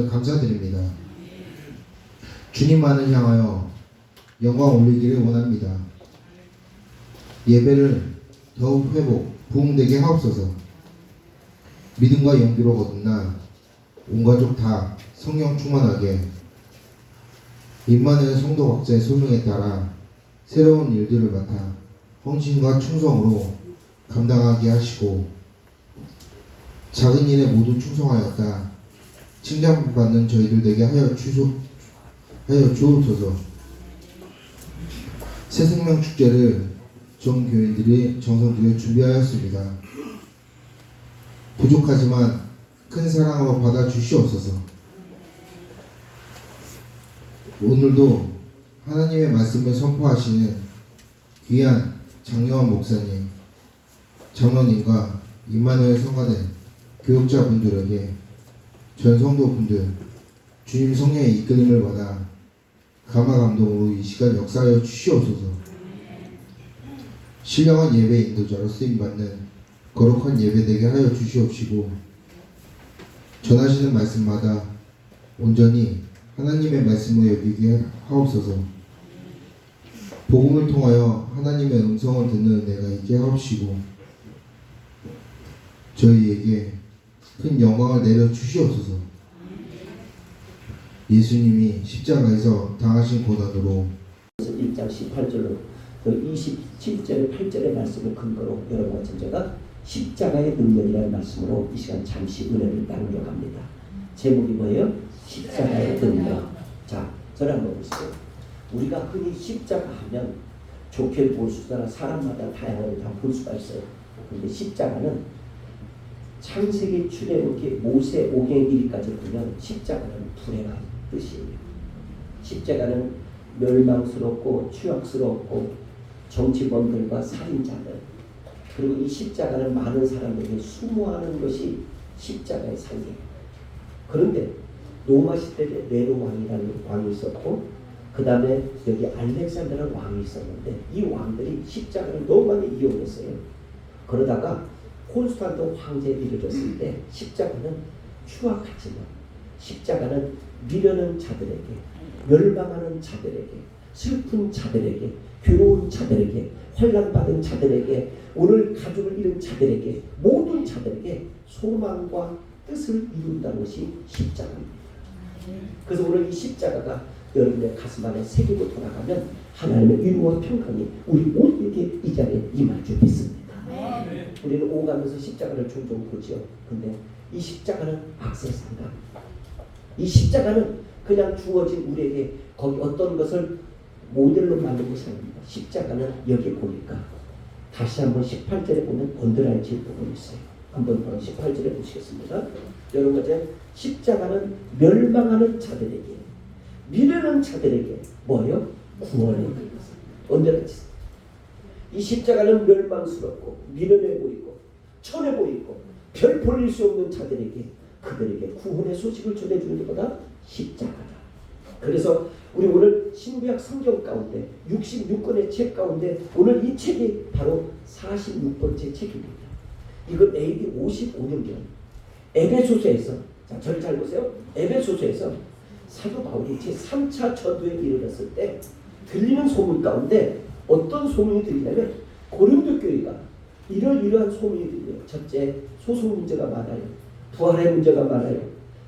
감사드립니다. 주님만을 향하여 영광 올리기를 원합니다. 예배를 더욱 회복, 부흥되게 하옵소서. 믿음과 용기로 거듭나 온 가족 다 성령 충만하게 임마누엘 성도 각자의 소명에 따라 새로운 일들을 맡아 헌신과 충성으로 감당하게 하시고 작은 일에 모두 충성하였다 칭찬받는 저희들 되게 하여 주옵소서. 새생명 축제를 전 교인들이 정성 들여 준비하였습니다. 부족하지만 큰 사랑으로 받아 주시옵소서. 오늘도 하나님의 말씀을 선포하시는 귀한 장요한 목사님, 장로님과 임마누엘 성가대 교육자분들에게 전 성도분들 주님 성령의 이끌림을 받아 감화 감동으로 이 시간 역사하여 주시옵소서. 신령한 예배 인도자로 쓰임받는 거룩한 예배되게 하여 주시옵시고 전하시는 말씀마다 온전히 하나님의 말씀을 여기게 하옵소서. 복음을 통하여 하나님의 음성을 듣는 은혜가 있게 하옵시고 저희에게 큰 영광을 내려 주시옵소서. 예수님이 십자가에서 당하신 고난으로 1장 18절로 27절 8절의 말씀을 근거로 여러분과 제가 십자가의 능력이라는 말씀으로 이 시간 잠시 은혜를 나누려 합니다. 제목이 뭐예요? 십자가의 능력. 자, 저를 한번 보세요. 우리가 흔히 십자가 하면 좋게 볼 수 있으나 사람마다 다양하게 다 볼 수가 있어요. 그런데 십자가는 창세기 출애굽기 모세 오경 1위까지 보면 십자가는 불행한 뜻이에요. 십자가는 멸망스럽고 추악스럽고 정치범들과 살인자들 그리고 이 십자가는 많은 사람들에게 수모하는 것이 십자가의 상징이에요. 그런데 로마 시대에 네로 왕이라는 왕이 있었고 그 다음에 여기 알렉산더라는 왕이 있었는데 이 왕들이 십자가를 너무 많이 이용했어요. 그러다가 콘스탄도 황제에 이르렀을 때 십자가는 추악하지만 십자가는 미련한 자들에게 멸망하는 자들에게 슬픈 자들에게 괴로운 자들에게 환난받은 자들에게 오늘 가족을 잃은 자들에게 모든 자들에게 소망과 뜻을 이룬다는 것이 십자가입니다. 그래서 오늘 이 십자가가 여러분의 가슴 안에 새기고 돌아가면 하나님의 위로와 평강이 우리 모두에게 이 자리에 임할 줄 믿습니다. 우리는 오가면서 십자가를 종종 보죠. 근데 이 십자가는 악세사리다. 이 십자가는 그냥 주어진 우리에게 거기 어떤 것을 모델로 만든 것이 아닙니다. 십자가는 여기에 보니까 다시 한번 18절에 보면 언더라인칠 부분이 있어요. 한번 18절에 보시겠습니다. 여러분 이제 십자가는 멸망하는 자들에게 미련한 자들에게 뭐예요? 구원의 언더라인칠. 이 십자가는 멸망스럽고 미련해 보이고 천해 보이고 별 볼일 수 없는 자들에게 그들에게 구원의 소식을 전해주는 것보다 십자가다. 그래서 우리 오늘 신구약 성경 가운데 66권의 책 가운데 오늘 이 책이 바로 46번째 책입니다. 이건 AD 55년경 에베소서에서 자 저를 잘 보세요. 에베소서에서 사도 바울이 제3차 전도에 이르렀을 때 들리는 소문 가운데 어떤 소문이 들리냐면 고린도 교회가 이러한 소문이 들려요. 첫째, 소송 문제가 많아요. 부활의 문제가 많아요.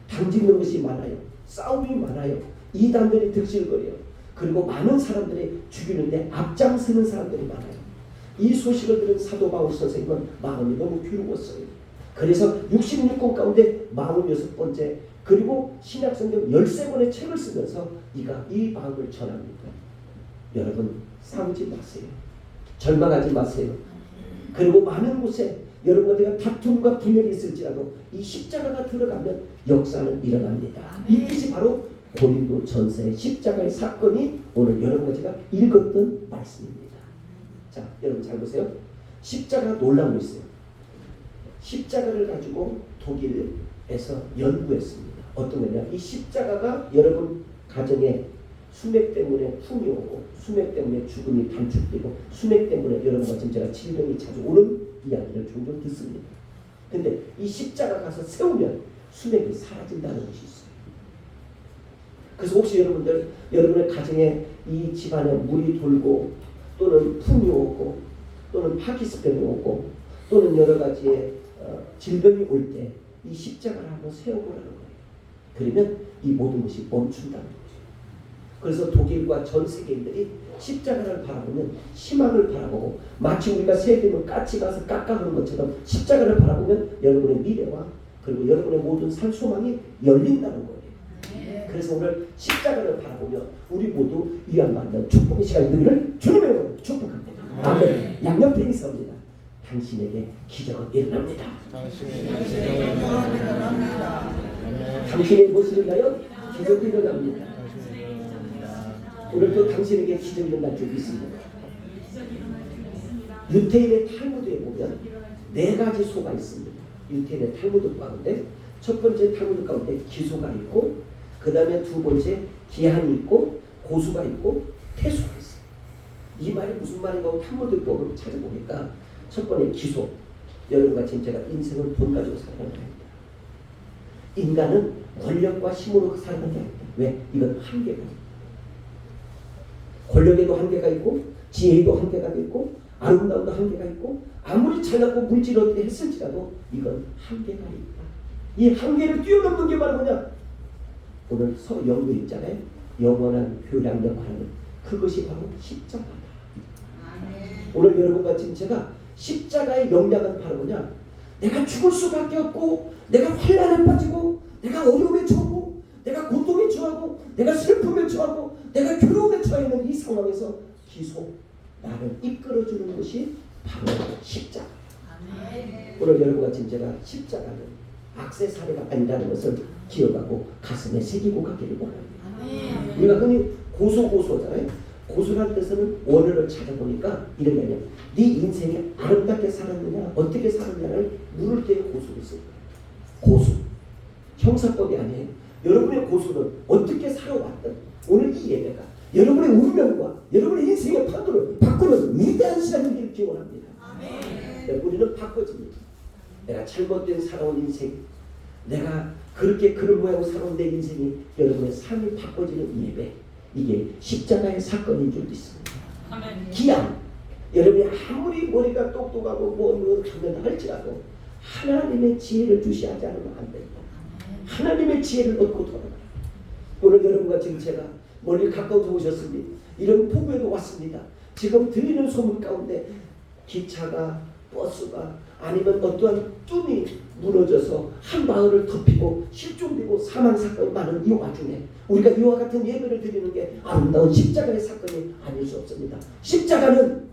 당짓는 것이 많아요. 싸움이 많아요. 이단들이 득실거려요. 그리고 많은 사람들이 죽이는데 앞장서는 사람들이 많아요. 이 소식을 들은 사도 바울 선생님은 마음이 너무 괴로웠어요. 그래서 66권 가운데 46번째 그리고 신약성경 13권의 책을 쓰면서 이 마음을 전합니다. 여러분 싸우지 마세요. 절망하지 마세요. 그리고 많은 곳에 여러분들과 다툼과 분열이 있을지라도 이 십자가가 들어가면 역사는 일어납니다. 이것이 바로 고린도 전서의 십자가의 사건이 오늘 여러분과 제가 읽었던 말씀입니다. 자, 여러분 잘 보세요. 십자가가 놀라운 거 있어요. 십자가를 가지고 독일에서 연구했습니다. 어떤 거냐? 이 십자가가 여러분 가정에 수맥 때문에 품이 오고 수맥 때문에 죽음이 단축되고 수맥 때문에 여러분과 지금 제가 질병이 자주 오는 이야기를 종종 듣습니다. 근데 이 십자가 가서 세우면 수맥이 사라진다는 것이 있어요. 그래서 혹시 여러분의 가정에 이 집안에 물이 돌고 또는 풍이 오고 또는 파키스탄이 오고 또는 여러 가지의 질병이 올 때 이 십자가를 한번 세워보라는 거예요. 그러면 이 모든 것이 멈춘다는 거죠. 그래서 독일과 전 세계인들이 십자가를 바라보면 희망을 바라보고 마치 우리가 세금을 까치 가서 깎아가는 것처럼 십자가를 바라보면 여러분의 미래와 그리고 여러분의 모든 살 소망이 열린다는 거예요. 그래서 오늘 십자가를 바라보며 우리 모두 위안받는 축복의 시간이 되기를 주님의 축복합니다. 아멘. 양옆에 있습니다. 당신에게 기적은 일어납니다. 당신의 무엇을 위하여 기적이 일어납니다. 오늘도 당신에게 기적이 일어날 줄 믿습니다. 유태인의 탈무드에 보면 4가지 소가 있습니다. 유태인의 탈무드 가운데 첫 번째 탈무드 가운데 기소가 있고 그 다음에 두 번째 기한이 있고 고수가 있고 태수가 있어요. 이 말이 무슨 말인가 하고 탈무드법을 찾아보니까 첫 번째 기소. 여러분과 지금 제가 인생은 돈 가지고 살아가는 겁니다. 인간은 권력과 힘으로 살아가는 게 아닙니다. 왜? 이건 한계가 있습니다. 권력에도 한계가 있고 지혜에도 한계가 있고 아름다움도 한계가 있고 아무리 잘났고 물질을 어떻게 했을지라도 이건 한계가 있다. 이 한계를 뛰어넘는 게 바로 뭐냐? 오늘 서로 연구 있잖아요. 영원한 교량력 하는 그것이 바로 십자가다. 오늘 여러분과 지금 제가 십자가의 영향은 바로 뭐냐? 내가 죽을 수밖에 없고 내가 환난에 빠지고 내가 어려움에 처하고 내가 고통에 처하고 내가 슬픔에 처하고 내가 괴로움에 처해 있는 이 상황에서 기소 나를 이끌어주는 것이 바로 십자가. 오늘 여러분과 지금 제가 십자가는 액세서리가 아니라는 것을 기억하고 가슴에 새기고 가기를 원합니다. 우리가 흔히 고소잖아요. 고소라는 뜻은 원어를 찾아보니까 이런 게 아니야. 네 인생이 아름답게 살았느냐 어떻게 살았느냐를 물을 때 고소를 씁니다. 고소 형사법이 아니에요. 여러분의 고소는 어떻게 살아왔든 오늘 이 예배가 여러분의 운명과 여러분의 인생의 판도를 바꾸는 위대한 시간이기를 기원합니다. 우리는 바꿔집니다. 내가 잘못된 살아온 인생, 내가 그렇게 그런 모양으로 살아온 내 인생이 여러분의 삶이 바꿔지는 이 예배, 이게 십자가의 사건인 줄 믿습니다. 기한, 여러분이 아무리 머리가 똑똑하고 뭐 하면 할지라도 하나님의 지혜를 주시하지 않으면 안 된다. 하나님의 지혜를 얻고 돌아가라. 오늘 여러분과 지금 제가 멀리 가까워서 오셨습니다. 이런 폭우에도 왔습니다. 지금 들리는 소문 가운데 기차가 버스가 아니면 어떠한 tum이 무너져서 한 마을을 덮이고 실종되고 사망사건이 많은 이 와중에 우리가 이와 같은 예배를 드리는 게 아름다운 십자가의 사건이 아닐 수 없습니다. 십자가는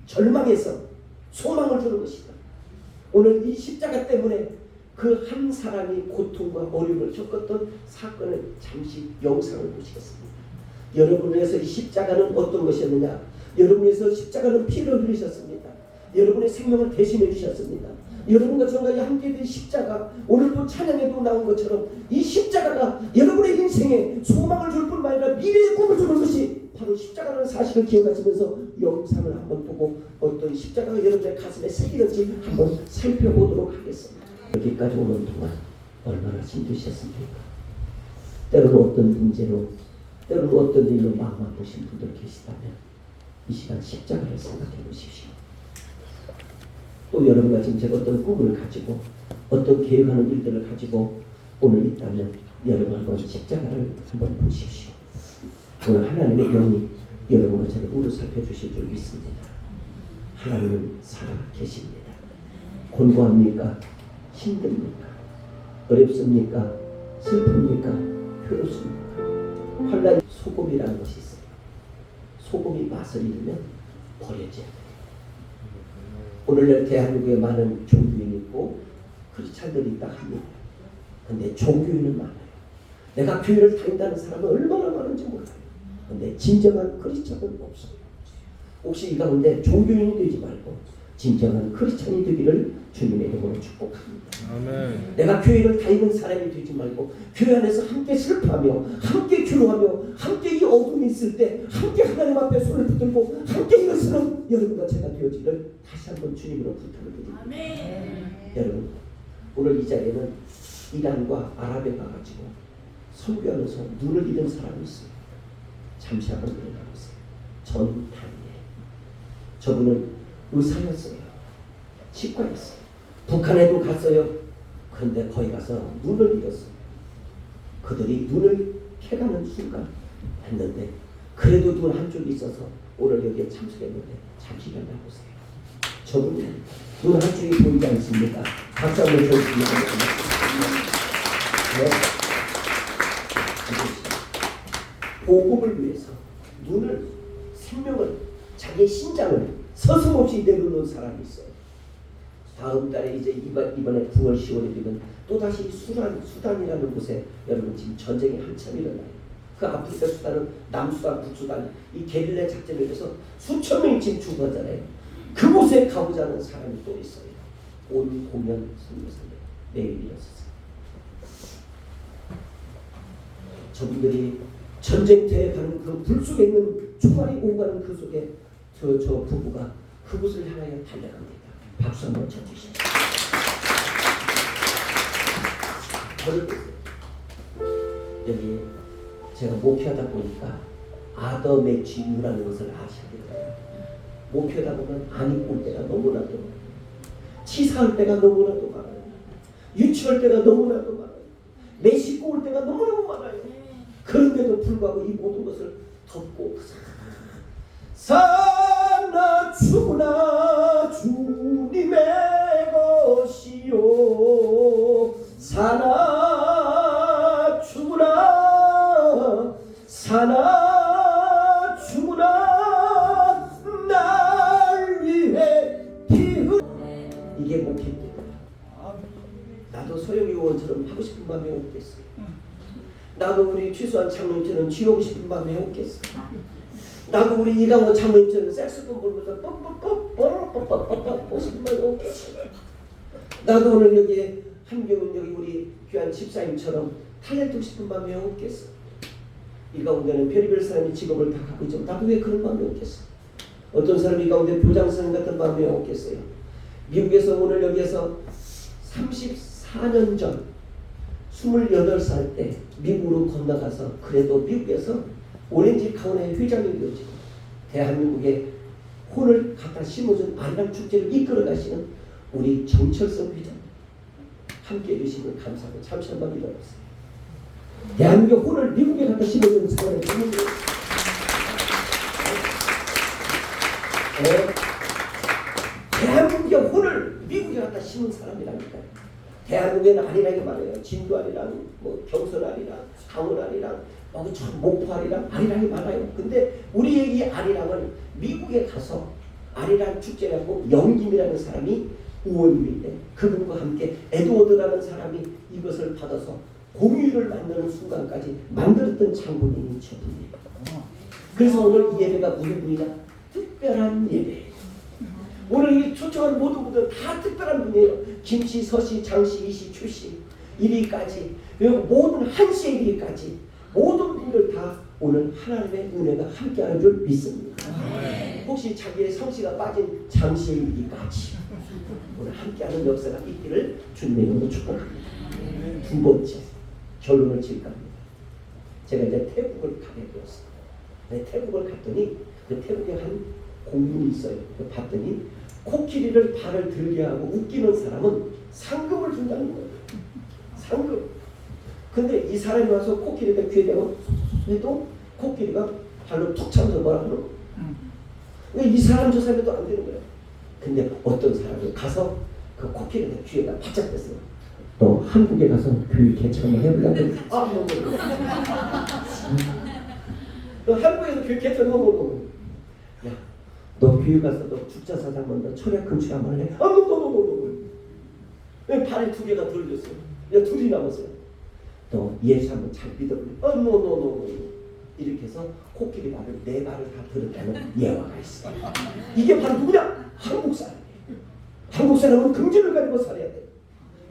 절망에서 소망을 주는 것이다. 오늘 이 십자가 때문에 그 한 사람이 고통과 어려움을 겪었던 사건을 잠시 영상을 보시겠습니다. 여러분을 위해서 이 십자가는 어떤 것이었느냐? 여러분을 위해서 십자가는 피를 흘리셨습니다. 여러분의 생명을 대신해 주셨습니다. 여러분과 저와 함께 된 십자가, 오늘 또 찬양에도 나온 것처럼 이 십자가가 여러분의 인생에 소망을 줄 뿐만 아니라 미래의 꿈을 주는 것이 바로 십자가라는 사실을 기억하시면서 영상을 한번 보고 어떤 십자가가 여러분의 가슴에 새기는지 한번 살펴보도록 하겠습니다. 여기까지 오는 동안 얼마나 힘드셨습니까? 때로는 어떤 문제로, 때로는 어떤 일로 마음 아프신 분들 계시다면 이 시간 십자가를 생각해 보십시오. 또 여러분과 지금 제가 어떤 꿈을 가지고 어떤 계획하는 일들을 가지고 오늘 있다면 여러분 한번 십자가를 한번 보십시오. 오늘 하나님의 영이 여러분과 저를 우러살펴 주실 줄 믿습니다. 하나님은 살아 계십니다. 곤고합니까? 힘듭니까? 어렵습니까? 슬픕니까? 괴롭습니까? 환난 소금이라는 것이 있어요. 소금이 맛을 잃으면 버려져야 돼요. 오늘날 대한민국에 많은 종교인이 있고 크리스찬들이 있다 합니다. 근데 종교인은 많아요. 내가 교회를 다닌다는 사람은 얼마나 많은지 몰라요. 근데 진정한 크리스찬은 없어요. 혹시 이 가운데 종교인이 되지 말고 진정한 크리스찬이 되기를 주님의 이름으로 축복합니다. 아멘. 내가 교회를 다니는 사람이 되지 말고 교회 안에서 함께 슬퍼하며 함께 기도하며 함께 이 어둠이 있을 때 함께 하나님 앞에 손을 붙들고 함께 일어서는 여러분과 제가 되어지기를 다시 한번 주님으로 부탁을 드립니다. 아멘. 여러분 오늘 이 자리에는 이란과 아랍에 가가지고 선교하면서 눈을 잃은 사람이 있어요. 잠시 한번 들어가보세요. 전탄예. 저분은 의사였어요. 치과였어요. 북한에도 갔어요. 그런데 거기 가서 눈을 잃었어요. 그들이 눈을 캐가는 순간 했는데 그래도 눈 한쪽이 있어서 오늘 여기에 참석했는데 잠시 일어나보세요. 저분은 눈 한쪽이 보이지 않습니까? 박수 한번 쳐주시면 복음을 위해서 눈을, 생명을, 자기의 신장을 서슴없이 내놓는 사람이 있어요. 다음 달에 이제 이번에 9월 10월에 되면 또다시 수단이라는 곳에 여러분 지금 전쟁이 한참 일어나요. 그 아프리카 수단은 남수단, 북수단 이 게릴라 작전을 해서 수천 명이 지금 죽었잖아요. 그곳에 가고자 하는 사람이 또 있어요. 오늘 공연 선교사님 내일이었어요. 저분들이 전쟁터에 가는 그 불 속에 있는 총알이 오가는 그 속에 저 부부가 그곳을 향하여 달려갑니다. 박수 한번 쳐주시죠. 저를 여기 제가 목회하다 보니까 아더 매치 유라는 것을 아셔야 돼요. 목회하다 보면 안 입고 올 때가 너무나도 많아요. 치사할 때가 너무나도 많아요. 유치할 때가 너무나도 많아요. 매식고 올 때가 너무나도 많아요. 그런데도 불구하고 이 모든 것을 덮고 사나 죽으나 주님의 것이요 사나 죽으나 사나 죽으나 날 위해 피 흘 이게 목회입니다. 나도 소영이 의원처럼 하고 싶은 마음이 없겠어요. 나도 우리 최수환 장로님처럼 지우고 싶은 마음이 없겠어. 나도 우리 이강원 장로님처럼 색소폰 불면서 뻑뻑뻑 보고 싶은 마음이 없겠어. 나도 오늘 여기 한경은 여기 우리 귀한 집사님처럼 탤런트 싶은 마음이 없겠어. 이 가운데는 별의별 사람이 직업을 다 갖고 있지만 나도 왜 그런 마음이 없겠어. 어떤 사람이 이 가운데 교장선생 같은 마음이 없겠어요. 미국에서 오늘 여기에서 34년 전 28살 때 미국으로 건너가서 그래도 미국에서 오렌지 카운티 회장이 되어지고 대한민국에 혼을 갖다 심어준 아리랑 축제를 이끌어 가시는 우리 정철성 회장 함께해 주시면 감사하고 잠시 한번 일어나세요. 대한민국 혼을 미국에 갖다 심어준 사람의 주민들 대한민국의 혼을 미국에 갖다 심은 사람이라니까요. 대한민국에는 아리랑이 많아요. 진도 아리랑, 뭐 경선 아리랑, 강원 아리랑, 목포 아리랑, 아리랑이 많아요. 근데 우리의 이 아리랑을 미국에 가서 아리랑 축제라고 영김이라는 사람이 5월 6일 때 그분과 함께 에드워드라는 사람이 이것을 받아서 공유를 만드는 순간까지 만들었던 장본인이 저분이에요. 그래서 오늘 이 예배가 무슨 분이냐? 특별한 예배예요. 오늘 이 초청한 모든 분들 다 특별한 분이에요. 김씨, 서씨, 장씨, 이씨, 추씨, 이리까지 그리고 모든 한씨의 이리까지 모든 분들 다 오늘 하나님의 은혜가 함께하는 줄 믿습니다. 혹시 자기의 성씨가 빠진 장씨의 이리까지 오늘 함께하는 역사가 있기를 주님의 이름으로 축복합니다. 두 번째 결론을 지을까 합니다. 제가 이제 태국을 가게 되었어요. 네, 태국을 갔더니 그 태국에 한 공문이 있어요. 봤더니 코끼리를 발을 들게 하고 웃기는 사람은 상금을 준다는 거예요. 상금. 근데 이 사람이 와서 코끼리가 귀에 대고 해도 코끼리가 발로 툭 차면서 뭐라 하는 거예요. 이 사람 저 사람도 안 되는 거예요. 근데 어떤 사람이 가서 그 코끼리가 귀에다 바짝 댔어요. 너 한국에 가서 교육 개척을 해보려고 너 한국에서 교육 개척을 해보려고 야 너 교육 가서 너 죽자사장 먼저 철학 금식 한번 해. 너 발에 두 개가 들렸어요. 야 둘이 남았어요. 너 예수 한번 잘 믿어볼래? 노 이렇게 해서 코끼리 발을 네 발을 다 들었다는 예화가 있어요. 이게 바로 누구냐? 한국 사람이에요. 한국 사람은 긍지를 가지고 살아야 돼.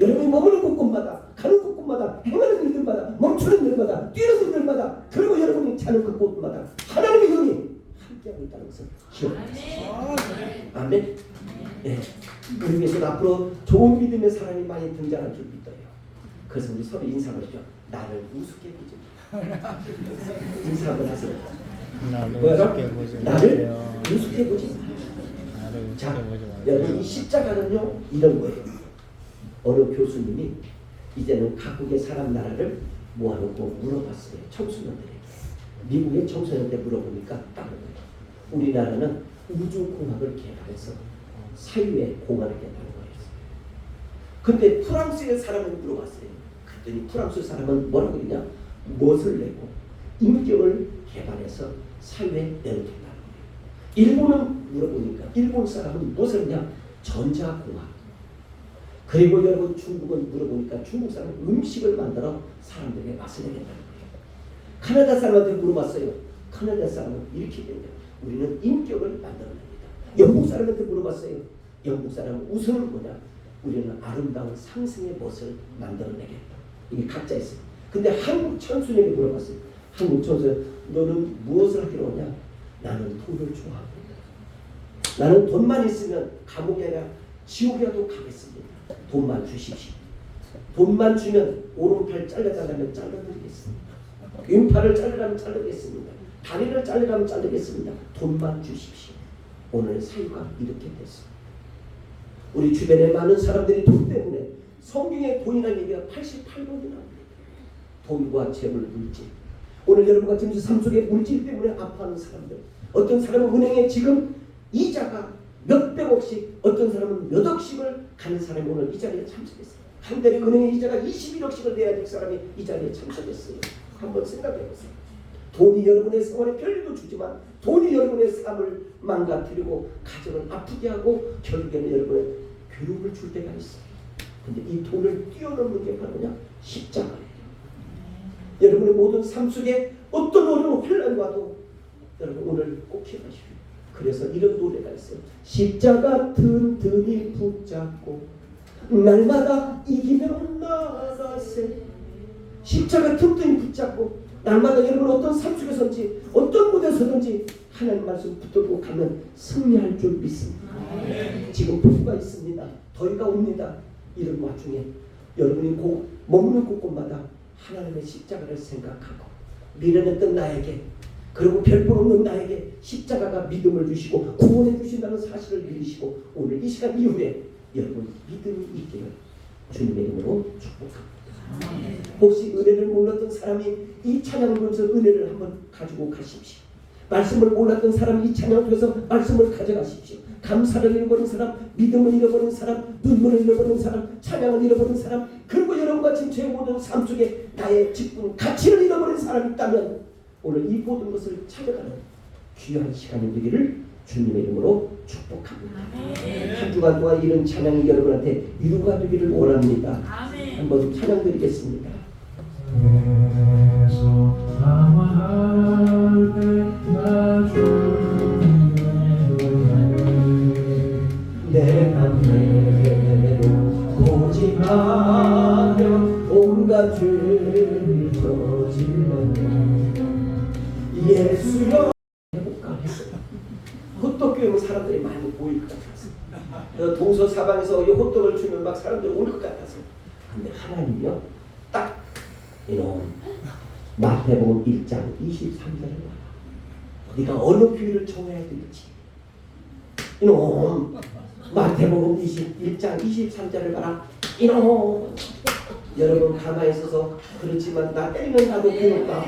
여러분이 머무는 곳곳마다 가는 곳곳마다 행하는 일들마다 멈추는 일마다 뛰는 일들마다 그리고 여러분이 자는 그 곳마다 하나님의 영이 함께하고 있다는 것을 기억하세요. 아멘. 네. 우리 위해서 앞으로 좋은 믿음의 사람이 많이 등장할 줄 믿어요. 그래서 우리 서로 인사하시죠. 나를 우습게 보지 마. 인사 한번 하세요. 나를 뭐야? 우습게 보지 나를 마세요. 우습게 보지 마. 나를 우습게 자, 보지 마세요. 여러분 이 십자가는요 이런 거예요. 어느 교수님이 이제는 각국의 사람 나라를 모아놓고 물어봤어요. 청소년들에게. 미국의 청소년한테 물어보니까 딱 그래요. 우리나라는 우주공학을 개발해서 사유의 공간을 개발한 거였어요. 근데 프랑스의 사람을 물어봤어요. 그랬더니 프랑스 사람은 뭐라고 그러냐? 무엇을 내고 인격을 개발해서 사유에 내놓겠다는 거예요. 일본은 물어보니까 일본 사람은 무엇을 했냐? 전자공학. 그리고 여러분 중국은 물어보니까 중국 사람은 음식을 만들어 사람들에게 맛을 내겠다는 거예요. 카나다 사람한테 물어봤어요. 카나다 사람은 이렇게 된다. 우리는 인격을 만들어냅니다. 영국 사람한테 물어봤어요. 영국 사람은 우선은 뭐냐? 우리는 아름다운 상승의 멋을 만들어내겠다. 이게 각자 있어요. 근데 한국 천순에게 물어봤어요. 한국 천순, 너는 무엇을 하기로 하냐? 나는 돈을 좋아합니다. 나는 돈만 있으면 감옥이 아니라 지옥이라도 가겠습니다. 돈만 주십시오. 돈만 주면 오른팔 잘라달라면 잘라드리겠습니다. 왼팔을 자르라면 자르겠습니다. 다리를 자르라면 자르겠습니다. 돈만 주십시오. 오늘 사유가 이렇게 됐습니다. 우리 주변에 많은 사람들이 돈 때문에 성경에 돈이라는 얘기가 88번이 나옵니다. 돈과 재물, 물질. 오늘 여러분 같은 삶 속에 물질 때문에 아파하는 사람들. 어떤 사람은 은행에 지금 이자가 몇백억씩, 어떤 사람은 몇 억씩을 가는 사람이 오늘 이 자리에 참석했어요. 한 달에 은행에 이자가 21억씩을 내야 될 사람이 이 자리에 참석했어요. 한번 생각해 보세요. 돈이 여러분의 생활에 별일도 주지만 돈이 여러분의 삶을 망가뜨리고 가정을 아프게 하고 결국에는 여러분의 괴로움을 줄 때가 있어요. 근데 이 돈을 뛰어넘는 게 바로 뭐냐? 십자가예요. 여러분의 모든 삶 속에 어떤 어려운 환난 와도 여러분 오늘 꼭 기억하십시오. 그래서 이런 노래가 있어요. 십자가 든든히 붙잡고 날마다 이기며 나아가세. 십자가 든든히 붙잡고 날마다 여러분 어떤 삶 속에서든지 어떤 무대에서든지 하나님 말씀 붙들고 가면 승리할 줄 믿습니다. 지금 폭우가 있습니다. 더위가 옵니다. 이런 와중에 여러분이 머무는 곳곳마다 하나님의 십자가를 생각하고 미련했던 나에게, 그리고 별볼 없는 나에게 십자가가 믿음을 주시고 구원해 주신다는 사실을 믿으시고 오늘 이 시간 이후에 여러분 믿음이 있기를 주님의 이름으로 축복합니다. 혹시 은혜를 몰랐던 사람이 이 찬양을 통해서 은혜를 한번 가지고 가십시오. 말씀을 몰랐던 사람이 이 찬양을 통해서 말씀을 가져가십시오. 감사를 잃어버린 사람, 믿음을 잃어버린 사람, 눈물을 잃어버린 사람, 찬양을 잃어버린 사람, 그리고 여러분과 지금 제 모든 삶 속에 나의 직분, 가치를 잃어버린 사람이 있다면 오늘 이 모든 것을 찾아가는 귀한 시간이 되기를 주님의 이름으로 축복합니다. 한 주간 동안 이런 찬양이 여러분한테 위로가 되기를 원합니다. 한번 찬양 드리겠습니다. 내 맘대로 고집하며 온갖 죄를 저질렀네. 예수여 해볼까 했어요. 호떡교회는 사람들이 많이 모일 것 같아서 동서사방에서 이 호떡을 주면 막 사람들이 올 것 같아서. 근데 하나님이요 딱 이놈 마태복음 1장 23절을 봐라. 네가 어느 교회를 정해야 될지 이놈 마태복음 21장 23절을 봐라. 이놈 여러분 가만히 있어서 그렇지만 나 때리면 나도 괴롭다.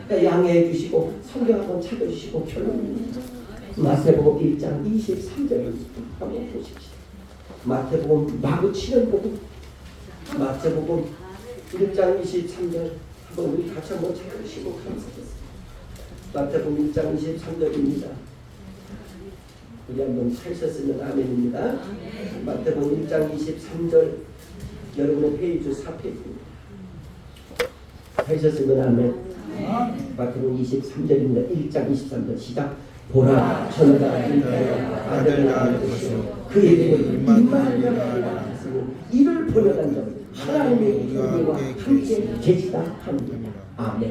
그러니까 양해해 주시고 성경 한번 찾아주시고 결론 마태복음 1장 23절을 한번 보십시오. 마태복음 마구 치는 복음 마태복음 1장 23절 한번 우리 같이 한번 찾아주시고 감사드립니다. 마태복음 1장 23절입니다. 우리 한번 찾으셨으면 아멘입니다. 마태복음 1장 23절 여러분의 페이지 4페이지입니다. 찾으셨으면 아멘. 마태복음 23절입니다. 1장 23절 시작. 보라 천사가 아들을 낳을 것이요 그에게는 임마누엘이라 하시니 이를 번역한 점 하나님의 교회와 함께 계시다 합니다. 아멘.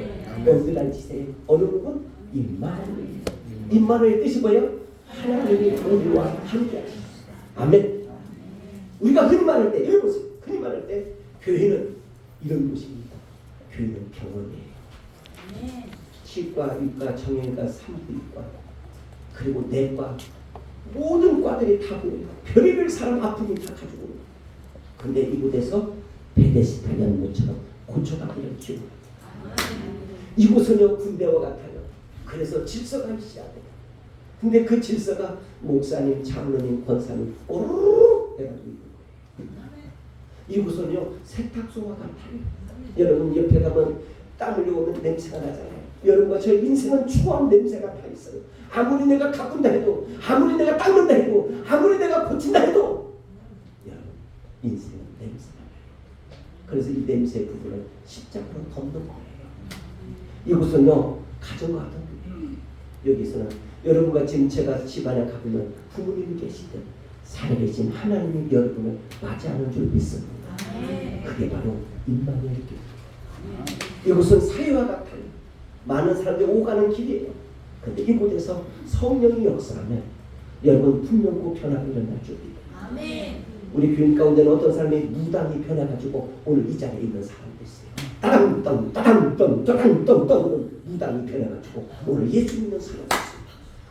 어디를 앉으세요? 어느 부분? 임마누엘. 임마누엘의 뜻이 뭐예요? 하나님의 교회와 함께 하시다. 아멘. 우리가 흔히 말할 때 여기 보세요. 흔히 말할 때 교회는 이런 곳입니다. 교회는 병원이에요. 치과, 육과, 정형외과, 산부인과, 그리고 내과, 모든 과들이 다 보여요. 별의별 사람 아픔이 다 가지고 오는. 근데 이곳에서 베데스다 연못처럼 고쳐가기를 기원해요. 이곳은요 군대와 같아요. 그래서 질서가 있어야 돼요. 근데 그 질서가 목사님, 장로님, 권사님 오르르 해가지고 있는 거예요. 이곳은요 세탁소와 같아요. 여러분 옆에 가면 땀 흘려오면 냄새가 나잖아요. 여러분과 저의 인생은 추한 냄새가 다 있어요. 아무리 내가 가꾼다 해도, 아무리 내가 닦는다 해도, 아무리 내가 고친다 해도 여러분 인생은 냄새가 나요. 그래서 이 냄새 부분을 십자가로 덮는 거예요. 이곳은요 가정과 같은 거예요. 여기서는 여러분과 지금 제가 집안에 가보면 부모님이 계시든 살아계신 하나님이 여러분을 맞이하는 줄 믿습니다. 그게 바로 임마누엘 교회. 이곳은 사회와 같아요. 많은 사람들이 오가는 길이에요. 근데 이곳에서 성령이 역사하면 여러분 분명히 변화가 일어날 줄 믿어요. 우리 교인 가운데는 어떤 사람이 무당이 변해가지고 오늘 이 자리에 있는 사람도 있어요. 따당땅 따당땅 따당땅땅 무당이 변해가지고 오늘 예수 믿는 사람도 있어요.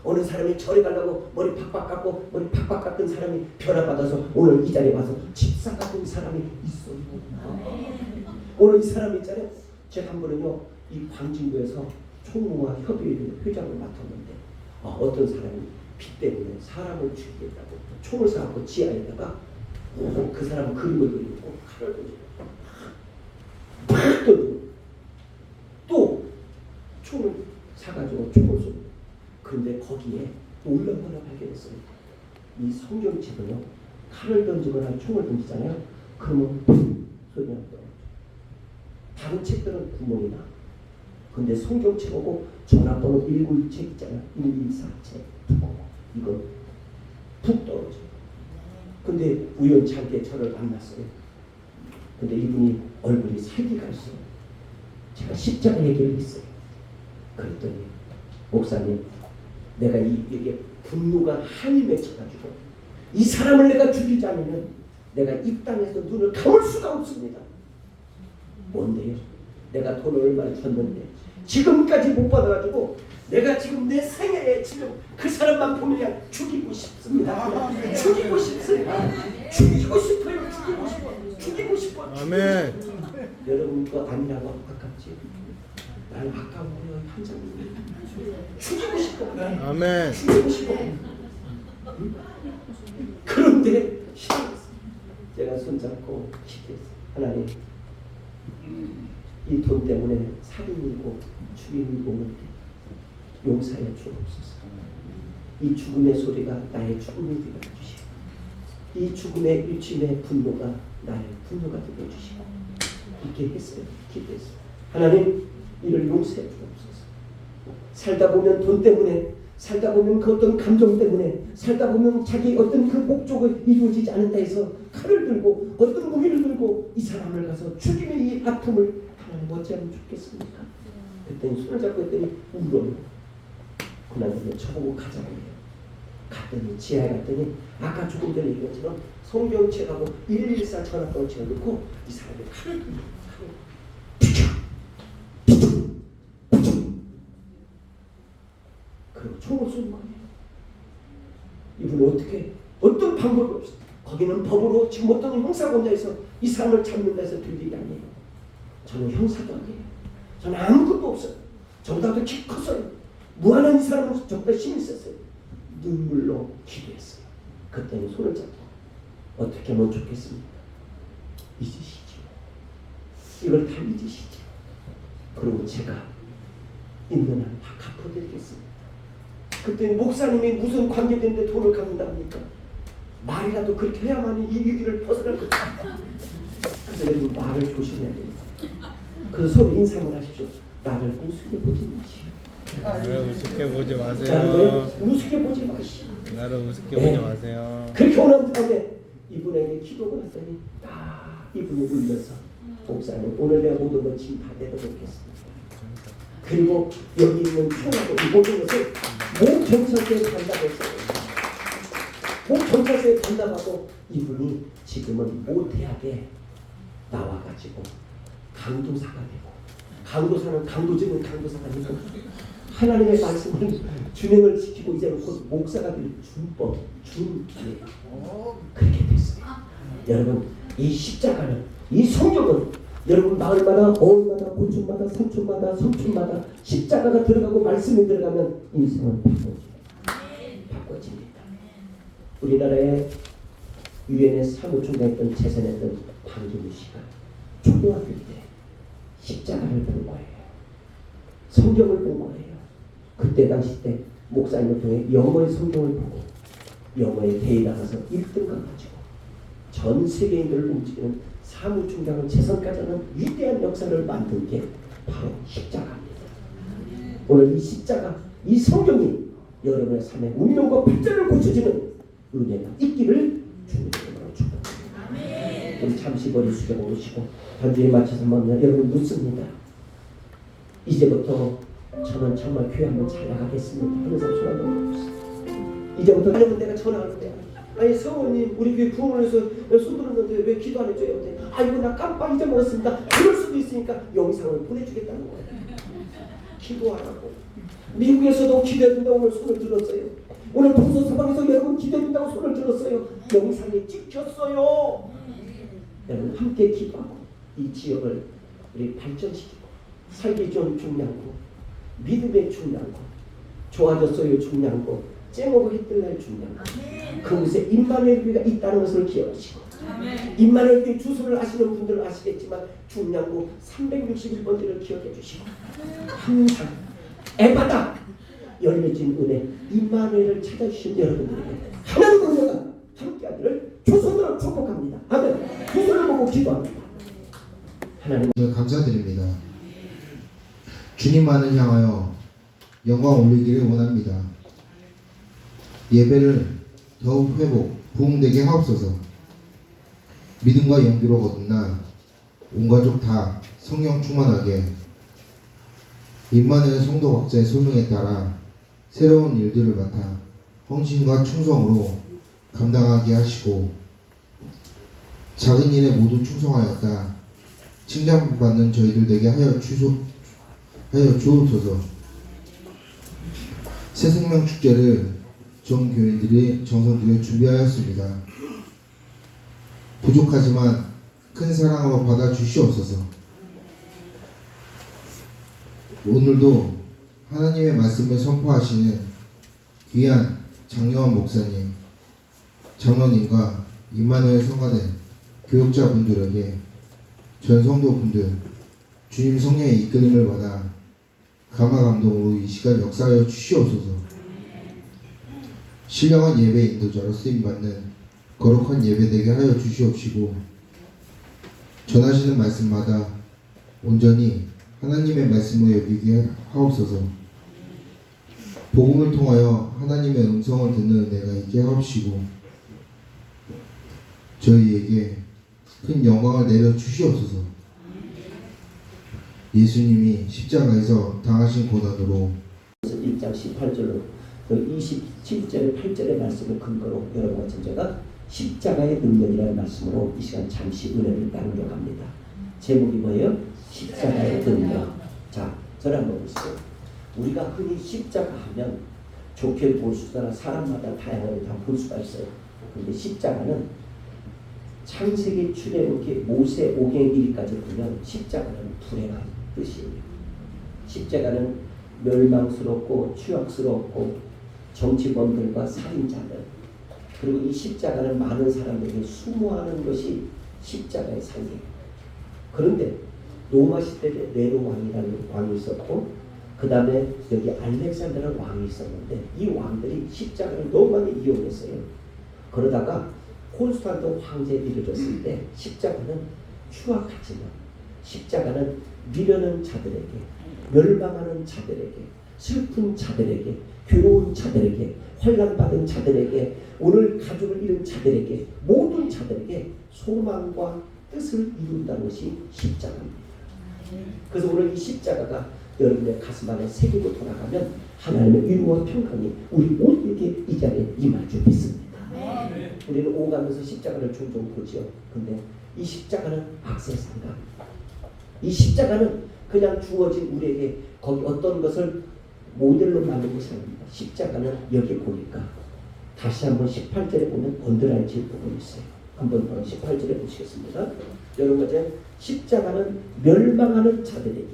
어느 사람이 절에 가려고 머리 팍팍 깎고 머리 팍팍 깎은 사람이 변화받아서 오늘 이 자리에 와서 집사가 된 사람이 있어요. 오늘 이 사람이 있잖아요. 제가 한 번은요 이 광진구에서 총무와 협의회 회장을 맡았는데 어떤 사람이 빚 때문에 사람을 죽이겠다고 총을 쏴갖고 지하에다가 그 사람은 그림을 그리고 칼을 던지고 팍 던지고 또 총을 사가지고 총을 쏘고. 그런데 거기에 놀라운 걸 발견했어요. 이 성경책은요 칼을 던지거나 총을 던지잖아요. 그러면 소리가 떨어져. 다른 책들은 구멍이 나. 근데 성경책하고 전화번호 191책 있잖아요. 114책 두꺼워. 이건 푹 떨어져요. 근데 우연치 않게 저를 만났어요. 근데 이분이 얼굴이 살기가 있어요. 제가 십자가 얘기를 했어요. 그랬더니 목사님 내가 이게 분노가 한이 맺혀가지고 이 사람을 내가 죽이지 않으면 내가 이 땅에서 눈을 감을 수가 없습니다. 뭔데요? 내가 돈을 얼마나 줬는데 지금까지 못 받아가지고 내가 지금 내 생애에 지금 그 사람만 보면 그냥 죽이고 싶습니다. 죽이고 싶습니다. 죽이고 싶어요. 죽이고 싶어. 죽이고 싶어. 아멘. 여러분 거 아니라고 아깝지? 난 아까워요. 한장 죽이고 싶어. 아멘. 죽이고 싶어. 그런데 제가 손잡고 기도했어요. 하나님 이 돈 때문에 살인이고 죽임이고 오는데 용서해 주옵소서. 이 죽음의 소리가 나의 죽음이 되게 해주시고 이 죽음의 일침의 분노가 나의 분노가 되게 해주시고 이렇게 했어요. 기도했어요. 하나님 이를 용서해 주옵소서. 살다 보면 돈 때문에 살다 보면 그 어떤 감정 때문에 살다 보면 자기 어떤 그 목적을 이루어지지 않는다 해서 칼을 들고 어떤 무기를 들고 이 사람을 가서 죽임의 이 아픔을 하나님 어찌하면 좋겠습니까? 그때는 손을 잡고 했더니 울어요. 그날은 저보고 가자고 해요. 갔더니 지하에 갔더니 아까 조금 전에 얘기한 것처럼 성경책하고 114 전화번호 채워놓고 이 사람이 칼을 그리고 총을 쏘는 거예요. 이분은 어떻게 어떤 방법이 없어. 거기는 법으로 지금 어떤 형사권자에서 이 사람을 잡는다 해서 될 일이 아니에요. 저는 형사도 아니에요. 저는 아무것도 없어요. 저보다도 키 컸어요. 무한한 이 사람은 저보다 힘이 있었어요. 눈물로 기도했어요. 그때는 손을 잡고 어떻게 하면 좋겠습니까? 잊으시죠. 이걸 다 잊으시죠. 그리고 제가 있는 한 다 갚아드리겠습니다. 그때 목사님이 무슨 관계되는데 돈을 갚는답니까? 말이라도 그렇게 해야만 이 위기를 벗어날 것 같아요. 그래서 여러분 말을 조심해야 됩니다. 그래서 서로 인상을 하십시오. 나를 우습게 보지 마시오. 나를 우습게 보지 나를 마세요. 우습게 보지 마시오. 나를 우습게 보지 마세요. 그렇게 원하는 다음에 이분에게 기도를 했더니 이분이 울면서 목사님 오늘 내가 모든 걸 지금 다 내려놓겠습니다. 그리고 여기 있는 총하고 이 모든 것을 모 경찰서에 간다고 했어요. 모 경찰서에 간다고 이분이 지금은 모 대학에 나와가지고 강도사가 되고 강도사는 강도지면 강도사가 아니고 하나님의 말씀을 준행을 지키고 이제는 곧 목사가 될 준법, 준기회 그렇게 됐습니다. 여러분 이 십자가는 이 성경은 여러분 마을마다 어울마다 고촌마다 산촌마다 성촌마다 십자가가 들어가고 말씀이 들어가면 인생은 바꿔집니다. 우리나라의 유엔의 사무총장했던 재산했던 방기무 씨가 초등학교 때 십자가를 본 거예요. 성경을 본 거예요. 그때 당시 때 목사님을 통해 영어의 성경을 보고 영어에 대회 나가서 1등급 가지고 전 세계인들을 움직이는 사무총장을 재선까지 하는 위대한 역사를 만든 게 바로 십자가입니다. 오늘 이 십자가, 이 성경이 여러분의 삶의 운명과 발전을 고쳐주는 은혜가 있기를 주님으로 축복합니다. 우리 잠시 머리 숙여보시고 반주에 맞춰서 만나 여러분 묻습니다. 이제부터 저는 정말 교회 한번 잘 나가겠습니다. 하는 사람 손 한번 들어보세요. 이제부터 하려면 내가 전화할 거야. 아니 성우님 우리 교회 부흥을 해서 손 들었는데 왜 기도 안 해줘요? 아이고 나 깜빡 잊어먹었습니다. 그럴 수도 있으니까 영상을 보내주겠다는 거예요. 기도하라고. 미국에서도 기도해준다고 오늘 손을 들었어요. 오늘 동서사방에서 여러분 기도해준다고 손을 들었어요. 영상이 찍혔어요. 여러분 함께 기도하고 이 지역을 우리 발전시키고 살기 좀 중요한 거, 믿음의 중요한 거, 좋아졌어요 중요한 거, 쨍하고 했던 날 중요한 거. 그곳에 임마누엘 교회가 있다는 것을 기억하시고 임마누엘 교회 주소를 아시는 분들은 아시겠지만 중요한 거 361번지를 기억해 주시고 항상 애마다 열려진 은혜 임마누엘을 찾아주신 여러분들에게 하나님의 은혜가 함께하기를 조선으로 축복합니다. 아멘. 두 손을 보고 기도합니다. 하나님 감사드립니다. 주님만을 향하여 영광 올리기를 원합니다. 예배를 더욱 회복, 부흥되게 하옵소서. 믿음과 용기로 거듭나 온 가족 다 성령 충만하게 임마누엘 성도 각자의 소명에 따라 새로운 일들을 맡아 헌신과 충성으로 감당하게 하시고 작은 일에 모두 충성하였다 칭찬받는 저희들 되게 하여 주옵소서. 새생명 축제를 전 교인들이 정성 들여 준비하였습니다. 부족하지만 큰 사랑으로 받아 주시옵소서. 오늘도 하나님의 말씀을 선포하시는 귀한 장려원 목사님, 장로님과 임마누엘 성가대 교육자분들에게 전 성도분들 주님 성령의 이끌림을 받아 감화 감동으로 이 시간 역사하여 주시옵소서. 신령한 예배 인도자로 쓰임받는 거룩한 예배 되게 하여 주시옵시고 전하시는 말씀마다 온전히 하나님의 말씀으로 여기게 하옵소서. 복음을 통하여 하나님의 음성을 듣는 은혜가 있게 하옵시고 저희에게 큰 영광을 내려 주시옵소서. 예수님이 십자가에서 당하신 고난으로 1장 18절로 27절 8절의 말씀을 근거로 여러분과 제가 십자가의 능력이라는 말씀으로 이 시간 잠시 은혜를 나누려갑니다. 제목이 뭐예요? 십자가의 능력. 자, 저를 한번 보세요. 우리가 흔히 십자가 하면 좋게 볼 수나 사람마다 다양하게 다 볼 수가 있어요. 그런데 십자가는 창세기 출애굽기 모세 오경 일까지 보면 십자가는 불행한 뜻이에요. 십자가는 멸망스럽고 추악스럽고 정치범들과 살인자들 그리고 이 십자가는 많은 사람들에게 수모하는 것이 십자가의 상징. 그런데 로마 시대에 네로 왕이라는 왕이 있었고 그 다음에 여기 알렉산더라는 왕이 있었는데 이 왕들이 십자가를 너무 많이 이용했어요. 그러다가 콘스탄도 황제에 이르렀을 때 십자가는 추악하지만 십자가는 미련한 자들에게 멸망하는 자들에게 슬픈 자들에게 괴로운 자들에게 환난받은 자들에게 오늘 가족을 잃은 자들에게 모든 자들에게 소망과 뜻을 이룬다는 것이 십자가입니다. 그래서 오늘 이 십자가가 여러분의 가슴 안에 새기고 돌아가면 하나님의 위로와 평강이 우리 모두에게 이 자리에 임할 줄 믿습니다. 우리는 오가면서 십자가를 종종 보지요. 근데 이 십자가는 악세사입니다. 이 십자가는 그냥 주어진 우리에게 거기 어떤 것을 모델로 만든 것이 아닙니다. 십자가는 여기 보니까 다시 한번 18절에 보면 번들어질 부분이 있어요. 한번 18절에 보시겠습니다. 여러분 이제 십자가는 멸망하는 자들에게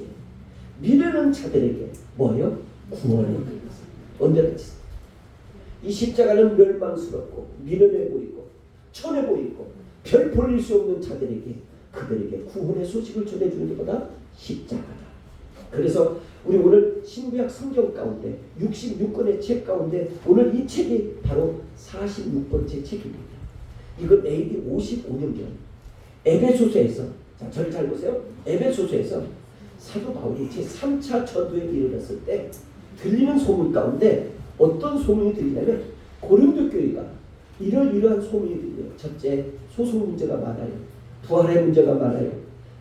미련한 자들에게 뭐예요? 구원의 언제나 이 십자가는 멸망스럽고 미련해 보이고 천해 보이고 별 볼일 수 없는 자들에게 그들에게 구원의 소식을 전해주는 것보다 십자가다. 그래서 우리 오늘 신구약 성경 가운데 66권의 책 가운데 오늘 이 책이 바로 46번째 책입니다. 이건 AD 55년경 에베소서에서 자 저를 잘 보세요. 에베소서에서 사도 바울이 제3차 전도에 이르렀을 때 들리는 소문 가운데 어떤 소문이 들리냐면 고린도 교회가 이러이러한 소문이 들려요. 첫째, 소송 문제가 많아요. 부활의 문제가 많아요.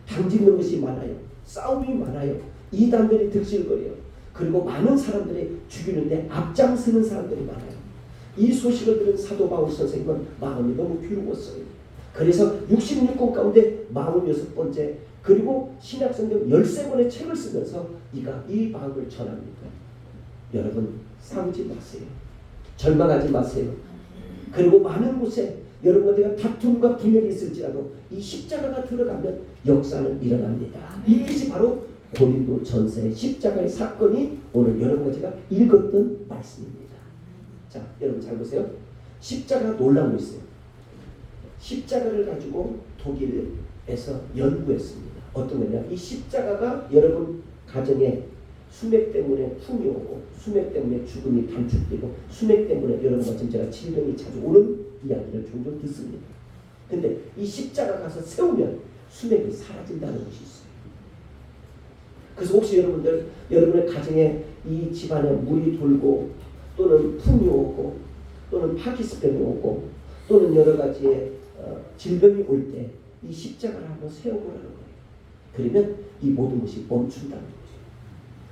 당짓는 것이 많아요. 싸움이 많아요. 이단들이 득실거려요. 그리고 많은 사람들이 죽이는데 앞장서는 사람들이 많아요. 이 소식을 들은 사도 바울 선생님은 마음이 너무 괴로웠어요. 그래서 66권 가운데 46번째 그리고 신약성경 13권의 책을 쓰면서 이가 이 마음을 전합니다. 여러분 싸우지 마세요. 절망하지 마세요. 그리고 많은 곳에 여러분들과 다툼과 분열이 있을지라도 이 십자가가 들어가면 역사는 일어납니다. 이 뜻이 바로 고린도 전서의 십자가의 사건이 오늘 여러분과 제가 읽었던 말씀입니다. 자, 여러분 잘 보세요. 십자가 놀라운 거 있어요. 십자가를 가지고 독일에서 연구했습니다. 어떤 거냐? 이 십자가가 여러분 가정에 수맥 때문에 품이 오고 수맥 때문에 죽음이 단축되고 수맥 때문에 여러분과 지금 제가 질병이 자주 오는 이야기를 종종 듣습니다. 근데 이 십자가 가서 세우면 수맥이 사라진다는 것이 있어요. 그래서 혹시 여러분의 가정에 이 집안에 물이 돌고 또는 품이 오고 또는 파키스병이 오고 또는 여러 가지의 질병이 올 때 이 십자가를 한번 세워보라는 거예요. 그러면 이 모든 것이 멈춘다는 거예요.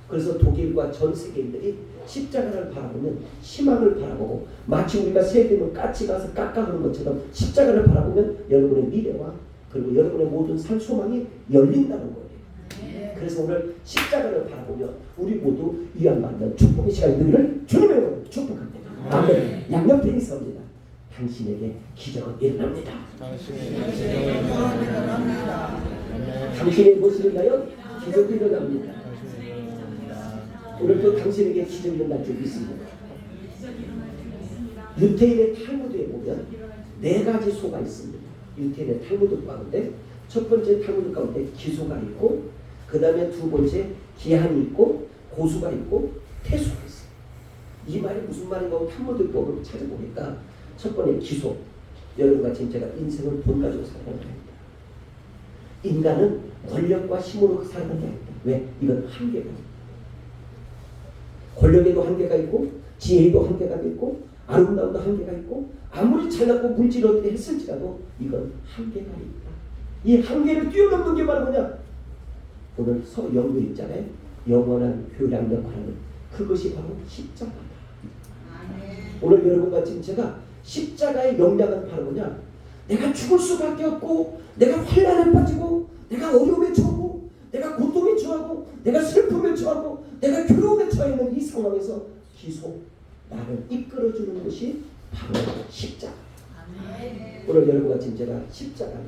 그래서 독일과 전 세계인들이 십자가를 바라보면 희망을 바라보고 마치 우리가 세금을 까치 가서 깎아가는 것처럼 십자가를 바라보면 여러분의 미래와 그리고 여러분의 모든 살 소망이 열린다는 거예요. 그래서 오늘 십자가를 바라보며 우리 모두 위안받는 축복의 시간이 되기를 주님의 이름으로 축복합니다. 아멘. 양옆에 있습니다. 당신에게 기적은 일어납니다. 당신의 무엇을 위하여 기적이 일어납니다. 오늘도 당신에게 기적이 일어날 줄 믿습니다. 유태인의 탈무드에 보면 4가지 소가 있습니다. 유태인의 탈무드 가운데 첫 번째 탈무드 가운데 기소가 있고 그 다음에 두 번째 기한이 있고 고수가 있고 태수가 있어요. 이 말이 무슨 말인가 하고 탈무드 법을 찾아보니까 첫 번째 기소. 여러분과 지금 제가 인생을 돈 가지고 살아가는 게 아니다. 인간은 권력과 힘으로 살아가는 게 아니다. 왜? 이건 한계가 있다. 권력에도 한계가 있고 지혜에도 한계가 있고 아름다움도 한계가 있고 아무리 잘났고 물질을 어떻게 했을지라도 이건 한계가 있다. 이 한계를 뛰어넘는 게 바로 뭐냐? 오늘 서영도 있잖아요. 영원한 교량력 하는 그것이 바로 십자가다. 오늘 여러분과 지금 제가 십자가의 영향은 바로 뭐냐? 내가 죽을 수밖에 없고 내가 환난에 빠지고 내가 어려움에 처하고 내가 고통에 처하고 내가 슬픔에 처하고 내가 괴로움에 처해 있는 이 상황에서 기소 나를 이끌어주는 것이 바로 십자가. 오늘 여러분과 지금 제가 십자가는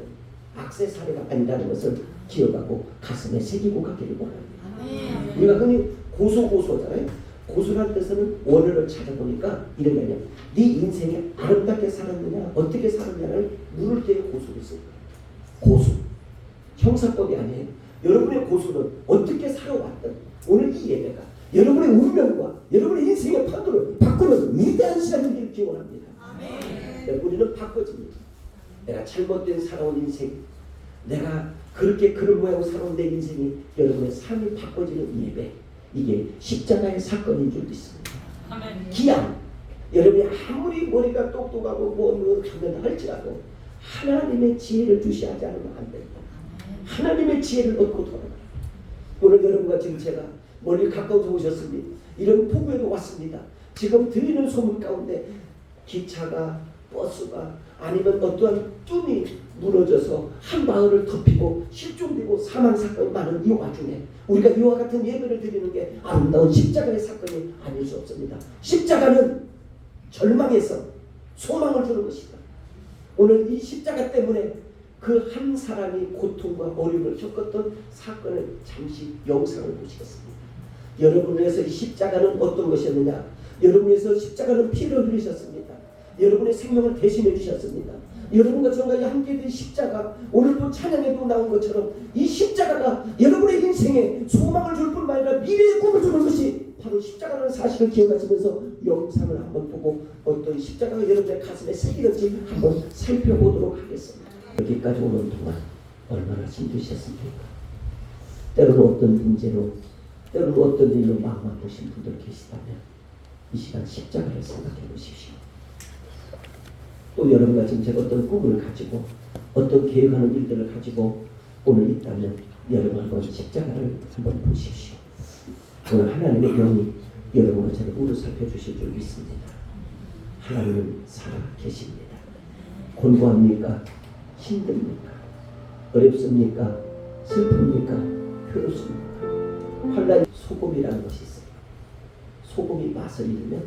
액세서리가 아니라는 것을 기억하고 가슴에 새기고 가기를 원합니다. 우리가 흔히 고소잖아요. 고수라는 뜻은 원어를 찾아보니까 이런 게 아니야. 네 인생에 아름답게 살았느냐 어떻게 살았느냐를 물을 때의 고수를 쓸 거예요. 고수. 형사법이 아니에요. 여러분의 고수는 어떻게 살아왔든 오늘 이 예배가 여러분의 운명과 여러분의 인생의 판도를 바꾸는 위대한 시간이길 기원합니다. 우리는 바꿔집니다. 내가 잘못된 살아온 인생 내가 그렇게 그런 모양으로 살아온 내 인생이 여러분의 삶이 바꿔지는 예배 이게 십자가의 사건인 줄 믿습니다. 기한 여러분이 아무리 머리가 똑똑하고 뭐 강연을 할지라도 하나님의 지혜를 주시하지 않으면 안 된다. 하나님의 지혜를 얻고 돌아가라. 오늘 여러분과 지금 제가 멀리 가까워서 오셨습니다. 이런 포구에도 왔습니다. 지금 들리는 소문 가운데 기차가 버스가 아니면 어떠한 뚠이 무너져서 한 마을을 덮이고 실종되고 사망 사건이 많은 이 와중에 우리가 이와 같은 예배를 드리는 게 아름다운 십자가의 사건이 아닐 수 없습니다. 십자가는 절망에서 소망을 주는 것이다. 오늘 이 십자가 때문에 그 한 사람이 고통과 어려움을 겪었던 사건을 잠시 영상을 보시겠습니다. 여러분을 위해서 이 십자가는 어떤 것이었느냐? 여러분을 위해서 십자가는 피를 흘리셨습니다. 여러분의 생명을 대신해 주셨습니다. 여러분과 저와 함께 된 십자가, 오늘 또 찬양에도 나온 것처럼 이 십자가가 여러분의 인생에 소망을 줄 뿐만 아니라 미래의 꿈을 주는 것이 바로 십자가라는 사실을 기억하시면서 영상을 한번 보고 어떤 십자가가 여러분의 가슴에 새기는지 한번 살펴보도록 하겠습니다. 여기까지 오는 동안 얼마나 힘드셨습니까? 때로는 어떤 문제로, 때로는 어떤 일로 마음 아프신 분들 계시다면 이 시간 십자가를 생각해 보십시오. 또 여러분과 지금 제가 어떤 꿈을 가지고 어떤 계획하는 일들을 가지고 오늘 있다면 여러분 한번 십자가를 한번 보십시오. 오늘 하나님의 영이 여러분과 저를 우루 살펴주실 줄 믿습니다. 하나님은 살아계십니다. 곤고합니까? 힘듭니까? 어렵습니까? 슬픕니까? 괴롭습니까? 환란 소금이라는 것이 있어요. 소금이 맛을 잃으면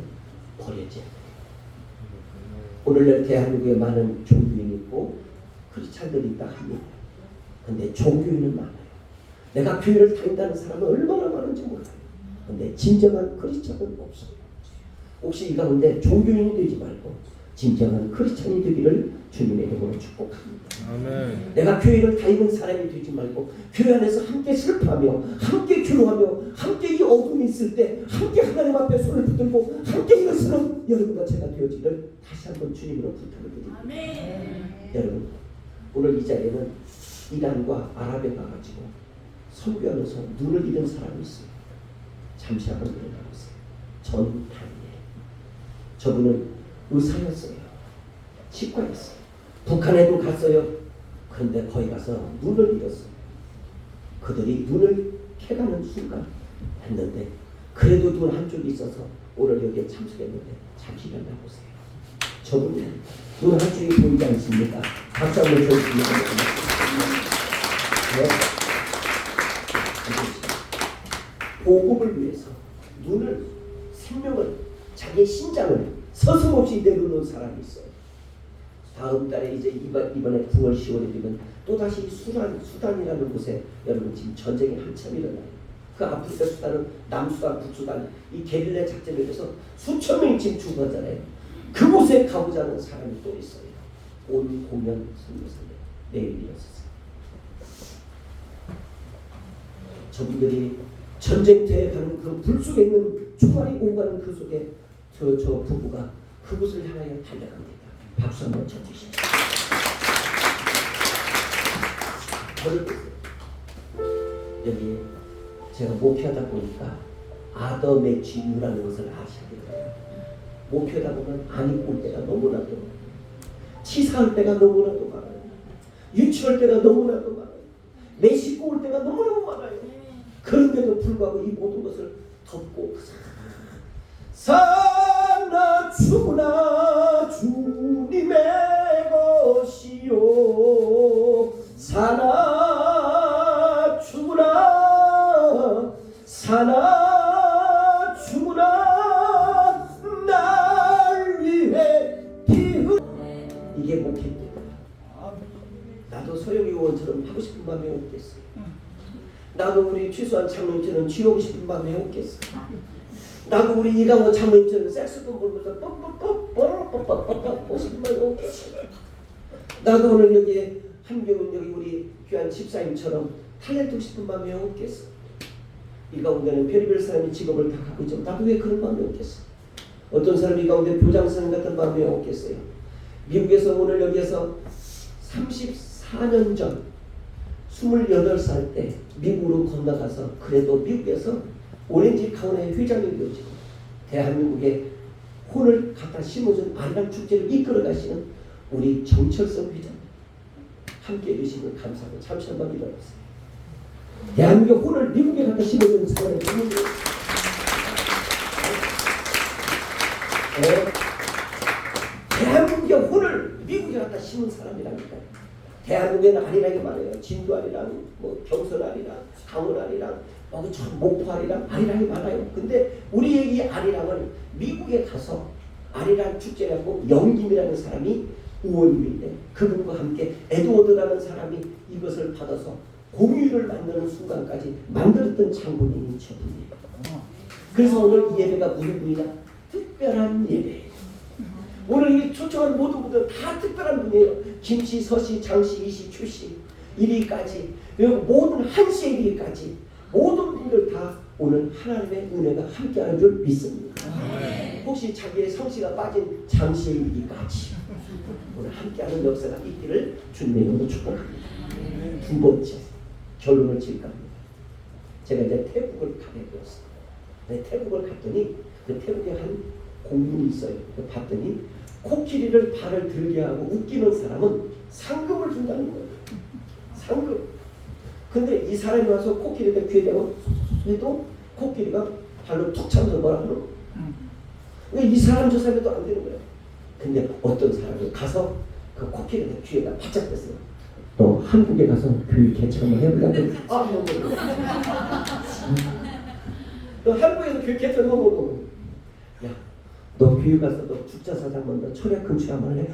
버려져야 돼요. 오늘날 대한민국에 많은 종교인이 있고 크리스찬들이 있다 합니다. 근데 종교인은 많아요. 내가 교회를 다닌다는 사람은 얼마나 많은지 몰라요. 근데 진정한 크리스찬은 없어요. 혹시 이 가운데 종교인이 되지 말고 진정한 크리스찬이 되기를 주님의 이름으로 축복합니다. 아멘. 내가 교회를 다니는 사람이 되지 말고 교회 안에서 함께 슬퍼하며 함께 기도하며 함께 이 어둠이 있을 때 함께 하나님 앞에 손을 붙들고 함께 일어서는 여러분과 제가 되어지기를 다시 한번 주님으로 부탁을 드립니다. 여러분 오늘 이 자리에는 이란과 아랍에 가가지고 선교하면서 눈을 잃은 사람이 있어요. 잠시 한번 일어나보세요. 전 단예. 저분은 의사였어요. 치과였어요. 북한에도 갔어요. 그런데 거기 가서 눈을 잃었어요. 그들이 눈을 캐가는 순간 했는데 그래도 눈 한쪽이 있어서 오늘 여기에 참석했는데 잠시 일어나보세요. 저분은 눈 한쪽이 보이지 않습니까? 박수 한번 주시면 복음을 위해서 눈을, 생명을, 자기의 신장을 서슴없이 내려놓은 사람이 있어요. 다음 달에 이제 이번에 9월 10월에 되면 또다시 수단이라는 곳에 여러분 지금 전쟁이 한참 일어나요. 그 아프리카 수단은 남수단, 북수단 이 게릴라 작전에 의해서 수천 명이 지금 죽어가잖아요. 그곳에 가고자 하는 사람이 또 있어요. 온 공연 선교사님 내일 일어섰어요. 저분들이 전쟁터에 가는 그 불 속에 있는 총알이 오가는 그 속에 저 부부가 그곳을 향하여 달려갑니다. 박수 한번 쳐주시죠. 여기 제가 목회하다 보니까 아더 매치 유라는 것을 아셔야 돼요. 목회하다 보면 안 입고 올 때가 너무나도 많아요. 치사할 때가 너무나도 많아요. 유치할 때가 너무나도 많아요. 매식고 올 때가 너무나도 많아요. 그런데도 불구하고 이 모든 것을 덮고 사나 주나 주님의 것이요 사나 주나 사나 주나 날 위해 피흘 이게 목회입니다. 나도 소영이 의원처럼 하고 싶은 마음이 없겠어요. 나도 우리 취수한 장로님처럼 쥐오고 싶은 마음이 없겠어. 나도 우리 이강호 장로님처럼 색소폰 불면서 뻑뻑뻑 보고 싶은 마음이 없겠어. 나도 오늘 여기에 한경은 여기 우리 귀한 집사님처럼 탤런트 싶은 마음이 없겠어. 이 가운데는 별의별 사람이 직업을 다 갖고 있지만 나도 왜 그런 마음이 없겠어. 어떤 사람이 이 가운데 교장선생 같은 마음이 없겠어요. 미국에서 오늘 여기에서 34년 전 28살 때 미국으로 건너가서 그래도 미국에서 오렌지 카운의 회장이 되어지고 대한민국에 혼을 갖다 심어준 아리랑 축제를 이끌어 가시는 우리 정철성 회장 함께 해주시면 감사하고 잠시 한번 일어나세요. 대한민국 혼을 미국에 갖다 심어준 사람을 대한민국의 혼을 심은 사람이라니까요. 대한민국에는 아리랑이 많아요. 진도 아리랑, 뭐 경선 아리랑, 강원 아리랑, 목포 아리랑, 아리랑이 많아요. 근데 우리의 이 아리랑은 미국에 가서 아리랑 축제라고 영김이라는 사람이 의원님인데 그분과 함께 에드워드라는 사람이 이것을 받아서 공유를 만드는 순간까지 만들었던 장본인이 저분이에요. 그래서 오늘 이 예배가 무슨 분이냐? 특별한 예배예요. 오늘 이 초청한 모든 분들 다 특별한 분이에요. 김씨, 서씨, 장씨, 이씨, 추씨 이리까지 그리고 모든 한씨의 이리까지 모든 분들 다 오늘 하나님의 은혜가 함께하는 줄 믿습니다. 혹시 자기의 성씨가 빠진 장씨의 이리까지 오늘 함께하는 역사가 있기를 주님의 이름으로 축복합니다. 두 번째 결론을 지을까 합니다. 제가 이제 태국을 가게 되었어요. 네, 태국을 갔더니 그 태국에 한 공문이 있어요. 봤더니 코끼리를 발을 들게 하고 웃기는 사람은 상금을 준다는 거예요. 상금. 근데 이 사람이 와서 코끼리가 귀에 대고 해도 코끼리가 발로 툭 차면서 뭐라 하는 거예요. 왜 이 사람 저 사람도 안 되는 거예요. 근데 어떤 사람이 가서 그 코끼리가 귀에다 바짝 댔어요. 너 한국에 가서 교육 개척 한번 해보자고. 너 한국에서 교육 개척 한번 해보자고. 야, 너 교육 가서 너 죽자사장 한번 너 철야 근처 한번 해.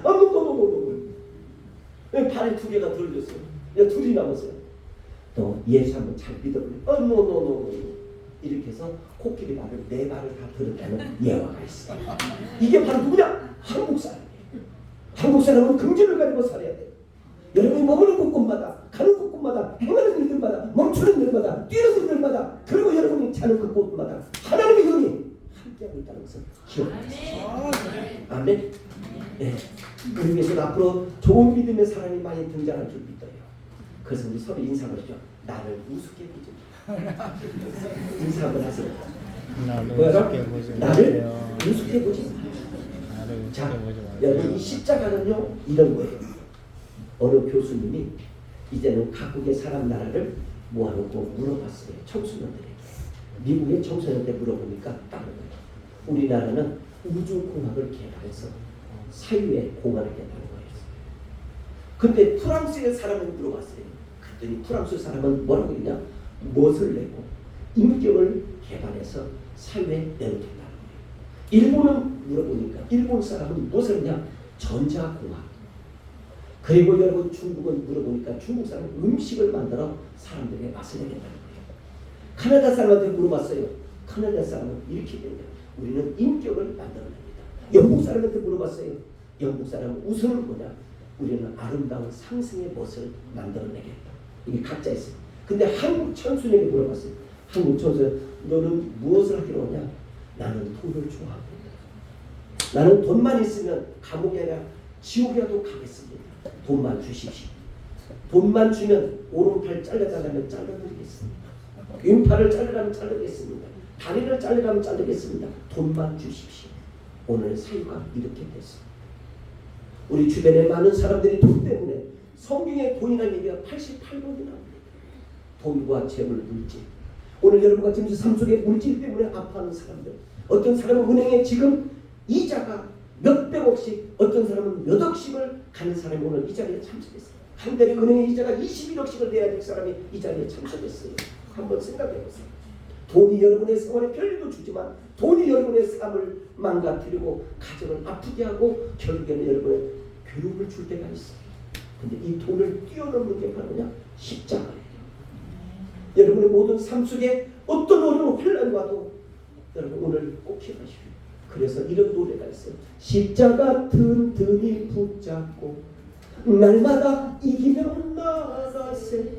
발이 두 개가 들렸어요. 야, 둘이 남았어요. 너 예수 한번 잘 믿어볼래? 이렇게 해서 코끼리 발을 네 발을 다 들었다는 예화가 있어요. 이게 바로 누구냐? 한국 사람이에요. 한국 사람은 긍지를 가지고 살아야 돼요. 여러분이 머무는 곳곳마다 가는 곳곳마다 행하는 일들마다 멈추는 일마다 뛰는 일들마다 그리고 여러분이 자는 그곳마다 하나님의 영이 함께하고 있다는 것을 기억하세요. 아멘. 네. 그러기 위해서 앞으로 좋은 믿음의 사람이 많이 등장할 줄 믿어요. 그래서 우리 서로 인사를 하죠. 나를 우습게 보지 마. 인사 한번 하세요. 나를 우습게 보지 마. 자, 여러분 이 십자가는요 이런 거예요. 어느 교수님이 이제는 각국의 사람 나라를 모아놓고 물어봤어요. 청소년들에게. 미국의 청소년들 물어보니까 다른 거예요. 우리나라는 우주공학을 개발해서 사유의 공간을 개발한 거였어요. 근데 프랑스의 사람을 물어봤어요. 그랬더니 프랑스 사람은 뭐라고 했냐? 무엇을 내고 인격을 개발해서 사유에 내놓겠다는 거예요. 일본은 물어보니까 일본 사람은 무엇을 했냐? 전자공학. 그리고 여러분 중국은 물어보니까 중국 사람은 음식을 만들어 사람들에게 맛을 내겠다는 거예요. 카나다 사람한테 물어봤어요. 카나다 사람은 이렇게 얘기해요. 우리는 인격을 만들어냅니다. 영국 사람한테 물어봤어요. 영국 사람은 우선은 뭐냐? 우리는 아름다운 상승의 멋을 만들어내겠다. 이게 각자 있어요. 근데 한국 청소년에게 물어봤어요. 한국 청소년, 너는 무엇을 하기로 하냐? 나는 돈을 좋아합니다. 나는 돈만 있으면 감옥이 아니라 지옥이라도 가겠습니다. 돈만 주십시오. 돈만 주면 오른팔 잘라달라면 잘라드리겠습니다. 왼팔을 자르라면 자르겠습니다. 다리를 자르라면 자르겠습니다. 돈만 주십시오. 오늘 사유가 이렇게 됐습니다. 우리 주변에 많은 사람들이 돈 때문에 성경에 돈이라는 얘기가 88번이 나옵니다. 돈과 재물, 물질. 오늘 여러분과 지금 삶 속에 물질 때문에 아파하는 사람들. 어떤 사람은 은행에 지금 이자가 몇백억씩, 어떤 사람은 몇 억씩을 가는 사람이 오늘 이 자리에 참석했어요. 한 달에 은행에 이자가 21억씩을 내야 될 사람이 이 자리에 참석했어요. 한번 생각해보세요. 돈이 여러분의 생활에 별일도 주지만 돈이 여러분의 삶을 망가뜨리고 가정을 아프게 하고 결국에는 여러분의 괴로움을 줄 때가 있어요. 근데 이 돈을 뛰어넘는 게 바로냐? 십자가예요. 여러분의 모든 삶 속에 어떤 어려운 혼란이 와도 여러분 오늘 꼭 기억하십시오. 그래서 이런 노래가 있어요. 십자가 든든히 붙잡고 날마다 이기면 나가세.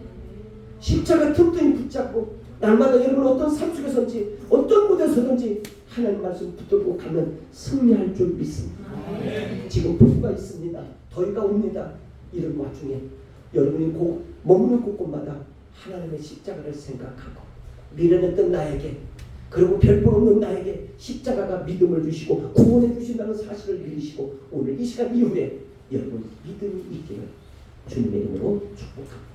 십자가 튼튼히 붙잡고 날마다 여러분 어떤 삶 속에서든지 어떤 무대에서든지 하나님 말씀 붙들고 가면 승리할 줄 믿습니다. 지금 폭우가 있습니다. 더위가 옵니다. 이런 와중에 여러분이 머무는 곳곳마다 하나님의 십자가를 생각하고 미련했던 나에게 그리고 별볼 없는 나에게 십자가가 믿음을 주시고 구원해 주신다는 사실을 믿으시고 오늘 이 시간 이후에 여러분 믿음이 있기를 주님의 이름으로 축복합니다.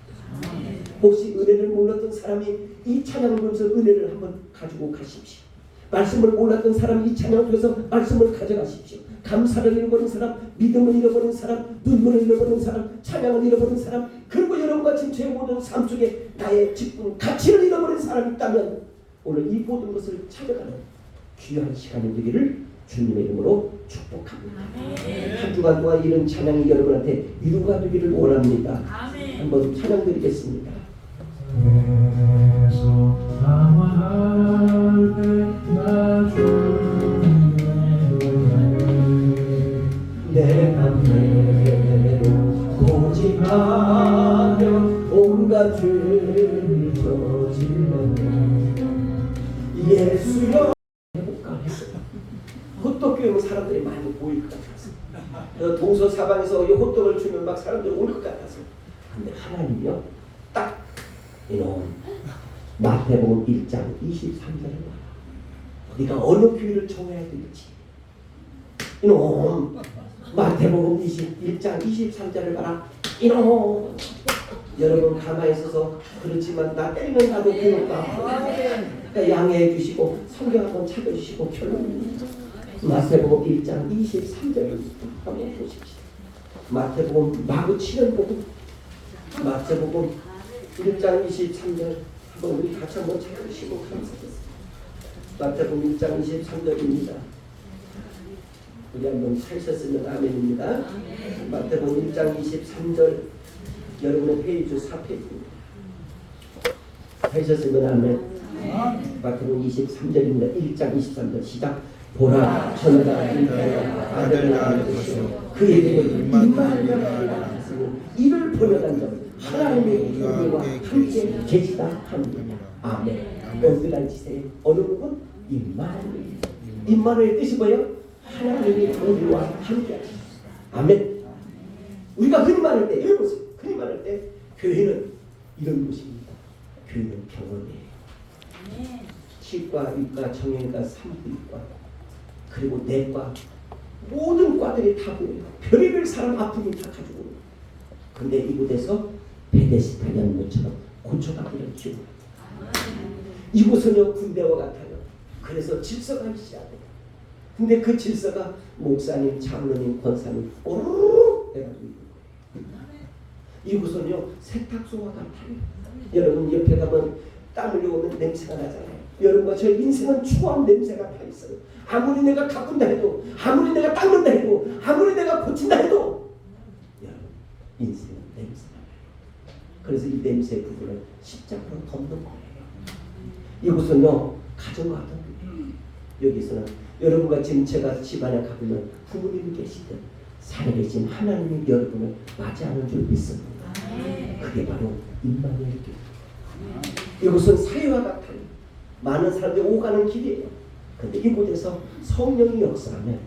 혹시 은혜를 몰랐던 사람이 이 찬양을 보면서 은혜를 한번 가지고 가십시오. 말씀을 몰랐던 사람이 이 찬양을 통해서 말씀을 가져가십시오. 감사를 잃어버린 사람, 믿음을 잃어버린 사람, 눈물을 잃어버린 사람, 찬양을 잃어버린 사람, 그리고 여러분과 지금 제 모든 삶 속에 나의 직분, 가치를 잃어버린 사람이 있다면 오늘 이 모든 것을 찾아가는 귀한 시간이 되기를 주님의 이름으로 축복합니다. 한 주간 동안 이런 찬양이 여러분한테 위로가 되기를 원합니다. 한번 찬양 드리겠습니다. 내 맘대로 고집하며 온갖 죄를 저질렀네. 예수여 해볼까 했어요. 호떡교회 오면 사람들이 많이 모일 것 같아서 동서사방에서 이 호떡을 주면 막 사람들이 올 것 같아서. 근데 하나님이요 딱 이놈 마태복음 1장 23절을 봐라. 네가 어느 교회를 정해야 될지 이놈 마태복음 1장 23절을 봐라. 이놈 여러분 가만히 있어서 그렇지만 나 때리면 나도 괴롭다. 그러니까 양해해 주시고 성경 한번 찾아주시고 결론입니다. 마태복음 1장 23절을 한번 보십시오. 마태복음 마구 치는 복음 마태복음 1장 23절 한번 우리 같이 한번 찾아주시고 감사드립니다. 마태복음 1장 23절입니다. 우리 한번 찾으셨으면 아멘입니다. 마태복음 1장 23절 여러분의 페이지 4페이지입니다. 찾으셨으면 아멘. 마태복음 23절입니다. 1장 23절 시작. 보라 천사가 인자가 아들을 낳을 것이요 그에게 임마누엘이라 하시니 이를 번역한 점 하나님의 우리와 함께 계시다 합니다. 아멘. 어디 앉으세요? 어느 부분? 임마누엘. 임마누엘 뜻이 뭐예요? 하나님이 우리와 함께 하시다. 아멘. 우리가 흔히 말할 때 이런 것을 흔히 말할 때 교회는 이런 곳입니다. 교회는 병원이에요. 치과, 육과, 정형외과, 산부인과 그리고 내과 모든 과들이 다 보여요. 별의별 사람 아픔이 다 가지고 오는. 근데 이곳에서 베데스다 연못처럼 고쳐받기를 기원합니다. 이곳은요 군대와 같아요. 그래서 질서가 있어야 돼요. 근데 그 질서가 목사님, 장로님, 권사님 오르르 해가지고 있는 거예요. 이곳은요 세탁소와 같아요. 여러분 옆에 가면 땀 흘려오면 냄새가 나잖아요. 여러분과 저의 인생은 추한 냄새가 다 있어요. 아무리 내가 가꾼다 해도, 아무리 내가 닦는다 해도, 아무리 내가 고친다 해도 여러분 인생은 냄새가 나요. 그래서 이 냄새 부분을 십자가로 덮는 거예요. 이곳은요 가정과 같은 거예요. 여기서는 여러분과 지금 제가 집안에 가보면 부모님이 계시든 살아계신 하나님이 여러분을 맞이하는 줄 믿습니다. 그게 바로 임마누엘 교회. 이곳은 사회와 같아요. 많은 사람들이 오가는 길이에요. 근데 이곳에서 성령이 역사하면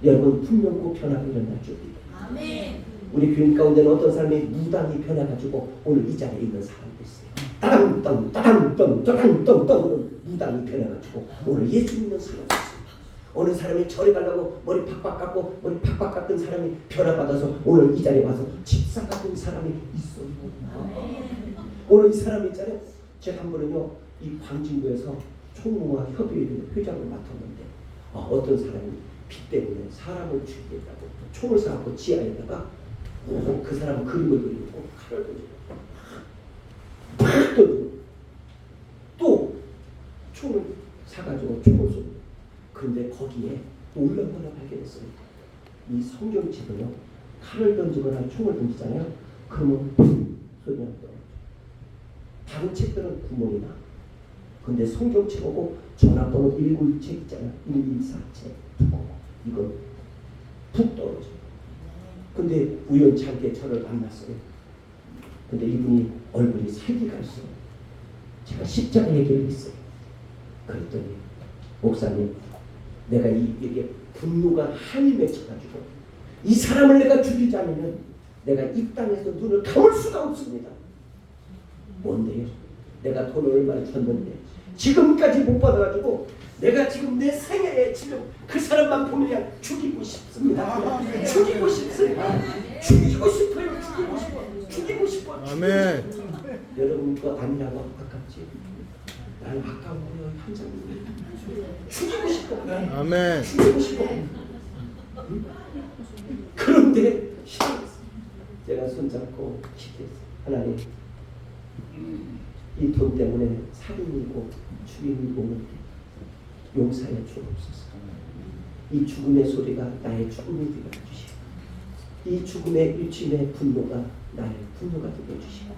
여러분 분명 꼭 변화가 일어날 줄 믿어요. 우리 교인 가운데는 어떤 사람이 무당이 변해가지고 오늘 이 자리에 있는 사람도 있어요. 따당땅 따당땅 따당땅땅 무당이 변해가지고 오늘 예수 믿는 사람도 있어요. 어느 사람이 절에 가려고 머리 팍팍 깎고 머리 팍팍 깎은 사람이 변화받아서 오늘 이 자리에 와서 집사가 된 사람이 있어요. 오늘 이 사람이 있잖아요. 제가 한 번은요 이 광진구에서 총무와 협의회 회장을 맡았는데 어떤 사람이 피 때문에 사람을 죽이겠다고 총을 쏴갖고 지하에다가 그 사람은 그림을 그리고 칼을 던지고 또 총을 사가지고 총을 쏘고 그런데 거기에 놀라운 걸 발견했어요. 이 성경책은요 칼을 던지거나 총을 던지잖아요. 그러면 뿡 소리가 나요. 다른 책들은 구멍이 나. 근데 성경책 오고 전화번호 191책 있잖아요. 114책 두꺼워. 이건 푹 떨어져요. 근데 우연찮게 저를 만났어요. 근데 이분이 얼굴이 색이 갔어요. 제가 십자가 얘기를 했어요. 그랬더니 목사님 내가 이게 분노가 한이 맺혀가지고 이 사람을 내가 죽이지 않으면 내가 이 땅에서 눈을 감을 수가 없습니다. 뭔데요? 내가 돈을 얼마나 줬는데 지금까지 못 받아가지고 내가 지금 내 생애에 지금 그 사람만 보면 그냥 죽이고 싶습니다. 죽이고 싶습니다. 죽이고 싶어요. 죽이고 싶어. 죽이고 싶어. 아멘. 여러분 그거 아니라고 아깝지? 나는 아까워요. 현장님. 죽이고 싶어. 아멘. 죽이고 싶어. 그런데 제가 손잡고 기도했어요. 하나님, 이 돈 때문에 살인이고 죽임이고 용서해 주옵소서. 이 죽음의 소리가 나의 죽음이 되게 해주시고, 이 죽음의 일침의 분노가 나의 분노가 되게 해주시고,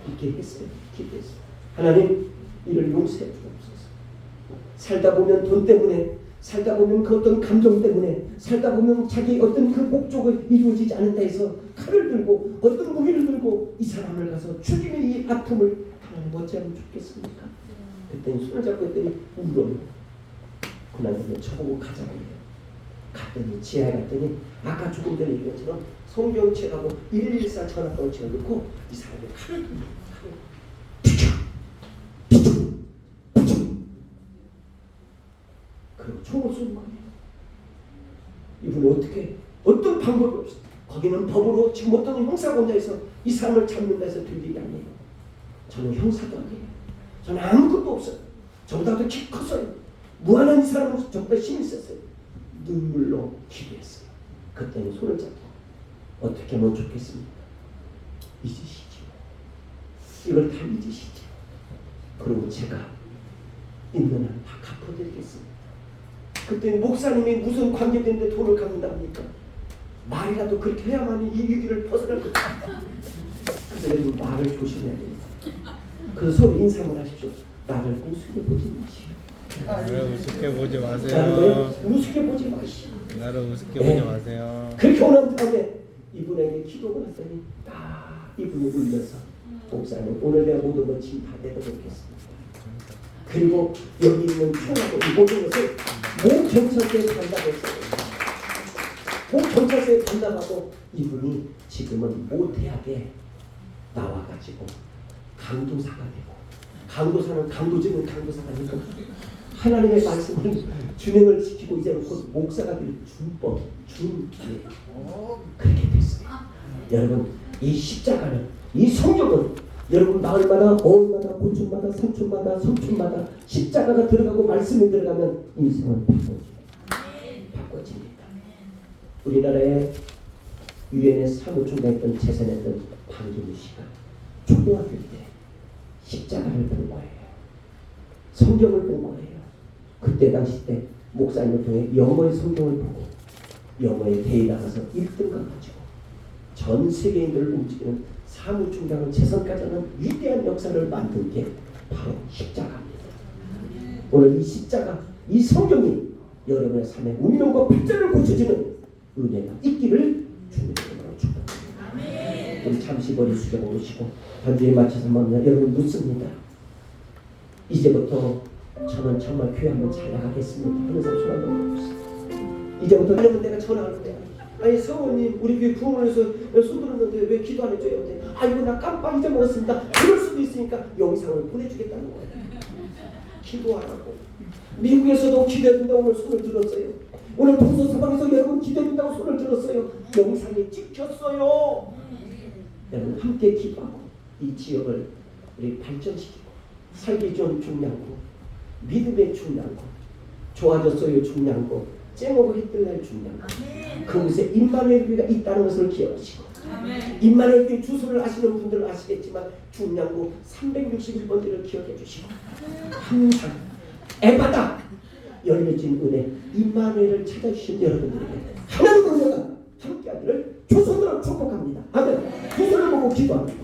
이렇게 했어요. 기도했어요. 하나님, 이를 용서해 주옵소서. 살다 보면 돈 때문에, 살다 보면 그 어떤 감정 때문에, 살다 보면 자기 어떤 그 목적을 이루어지지 않는다 해서 칼을 들고 어떤 무기를 들고 이 사람을 가서 죽이는 이 아픔을 하나님 어찌하면 좋겠습니까? 그때는 손을 잡고 했더니 울어요. 그날부터 저보고 가자고 해요. 갔더니 지하에 갔더니 아까 조금 전에 얘기한 것처럼 성경책하고 114 전화번호 채워놓고 이 사람이 칼을 그리고 총을 쏜 거예요. 이분은 어떻게 어떤 방법이 없어. 거기는 법으로 지금 어떤 형사권자에서 이 사람을 잡는다 해서 될 일이 아니에요. 저는 형사도 아니에요. 저는 아무것도 없어요. 저보다도 키 컸어요. 무한한 이 사람은 저보다 힘이 있었어요. 눈물로 기도했어요. 그때는 손을 잡고 어떻게 하면 좋겠습니까? 잊으시죠. 이걸 다 잊으시죠. 그리고 제가 있는 한 다 갚아드리겠습니다. 그때 목사님이 무슨 관계되는데 돈을 갚는답니까? 말이라도 그렇게 해야만 이 위기를 벗어날 거예요. 그래서 여러분 말을 조심해야 됩니다. 그래서 서로 인상을 하십시오. 나를 우습게 보지 마시오. 나를 우습게 보지 마세요. 나를 우습게 보지 마시오. 나를 우습게 보지 마세요. 그렇게 오는 다음에 이분에게 기도를 했더니 이분이 울면서 목사님, 오늘 내가 모든 걸 지금 다 내려놓겠습니다. 그리고 여기 있는 총하고 이 모든 것을 모 경찰서에 반납했어요. 모 경찰서에 반납하고 이분이 지금은 모 대학에 나와가지고 강도사가 되고, 강도사는 강도직은 강도사가 되고, 하나님의 말씀을 준행을 시키고 이제 곧 목사가 될 준법, 준기회 그렇게 됐어요. 여러분, 이 십자가는, 이 성경은 여러분 마을마다, 어울마다, 고촌마다, 삼촌마다, 성촌마다 십자가가 들어가고 말씀이 들어가면 인생은 바꿔집니다. 우리나라의 유엔의 사무총장했던 재산했던 방준우 씨가 초등학교 때 십자가를 본 거예요. 성경을 본 거예요. 그때 당시 때 목사님을 통해 영어의 성경을 보고 영어에 대회 나가서 1등 가가지고 전 세계인들을 움직이는 사무총장을 재선까지 하는 위대한 역사를 만든 게 바로 십자가입니다. 오늘 이 십자가, 이 성경이 여러분의 삶의 운명과 발전을 고쳐주는 은혜가 있기를 주님의 이름으로 축복합니다. 우리 잠시 머리 숙여보시고 반주에 맞춰서 한번 여러분 묻습니다. 이제부터 저는 정말 교회 한번 잘 나가겠습니다. 하는 사람 손 한번 들어보세요. 이제부터 하려면 내가 전화할 거야. 아니 성원님, 우리 교회 부흥원에서 손 들었는데 왜 기도 안 해줘요? 아이고 나 깜빡 잊어먹었습니다. 그럴 수도 있으니까 영상을 보내주겠다는 거예요. 기도하라고. 미국에서도 기도해준다고 오늘 손을 들었어요. 오늘 동서사방에서 여러분 기도해준다고 손을 들었어요. 영상이 찍혔어요. 여러분 함께 기도하고 이 지역을 우리 발전시키고, 살기 좋은 중량고, 믿음의 중량고, 좋아졌어요 중량고, 쨍하고 햇뜰날 중량고, 그곳에 임마누엘 교회가 있다는 것을 기억하시고, 임마누엘 교회 주소를 아시는 분들은 아시겠지만 중량고 361번지를 기억해 주시고, 항상 애마다 열려진 은혜 임마누엘을 찾아주신 여러분들에게 하나님의 은혜가 함께하기를 조선으로 축복합니다. 아멘. 두 손을 보고 기도합니다.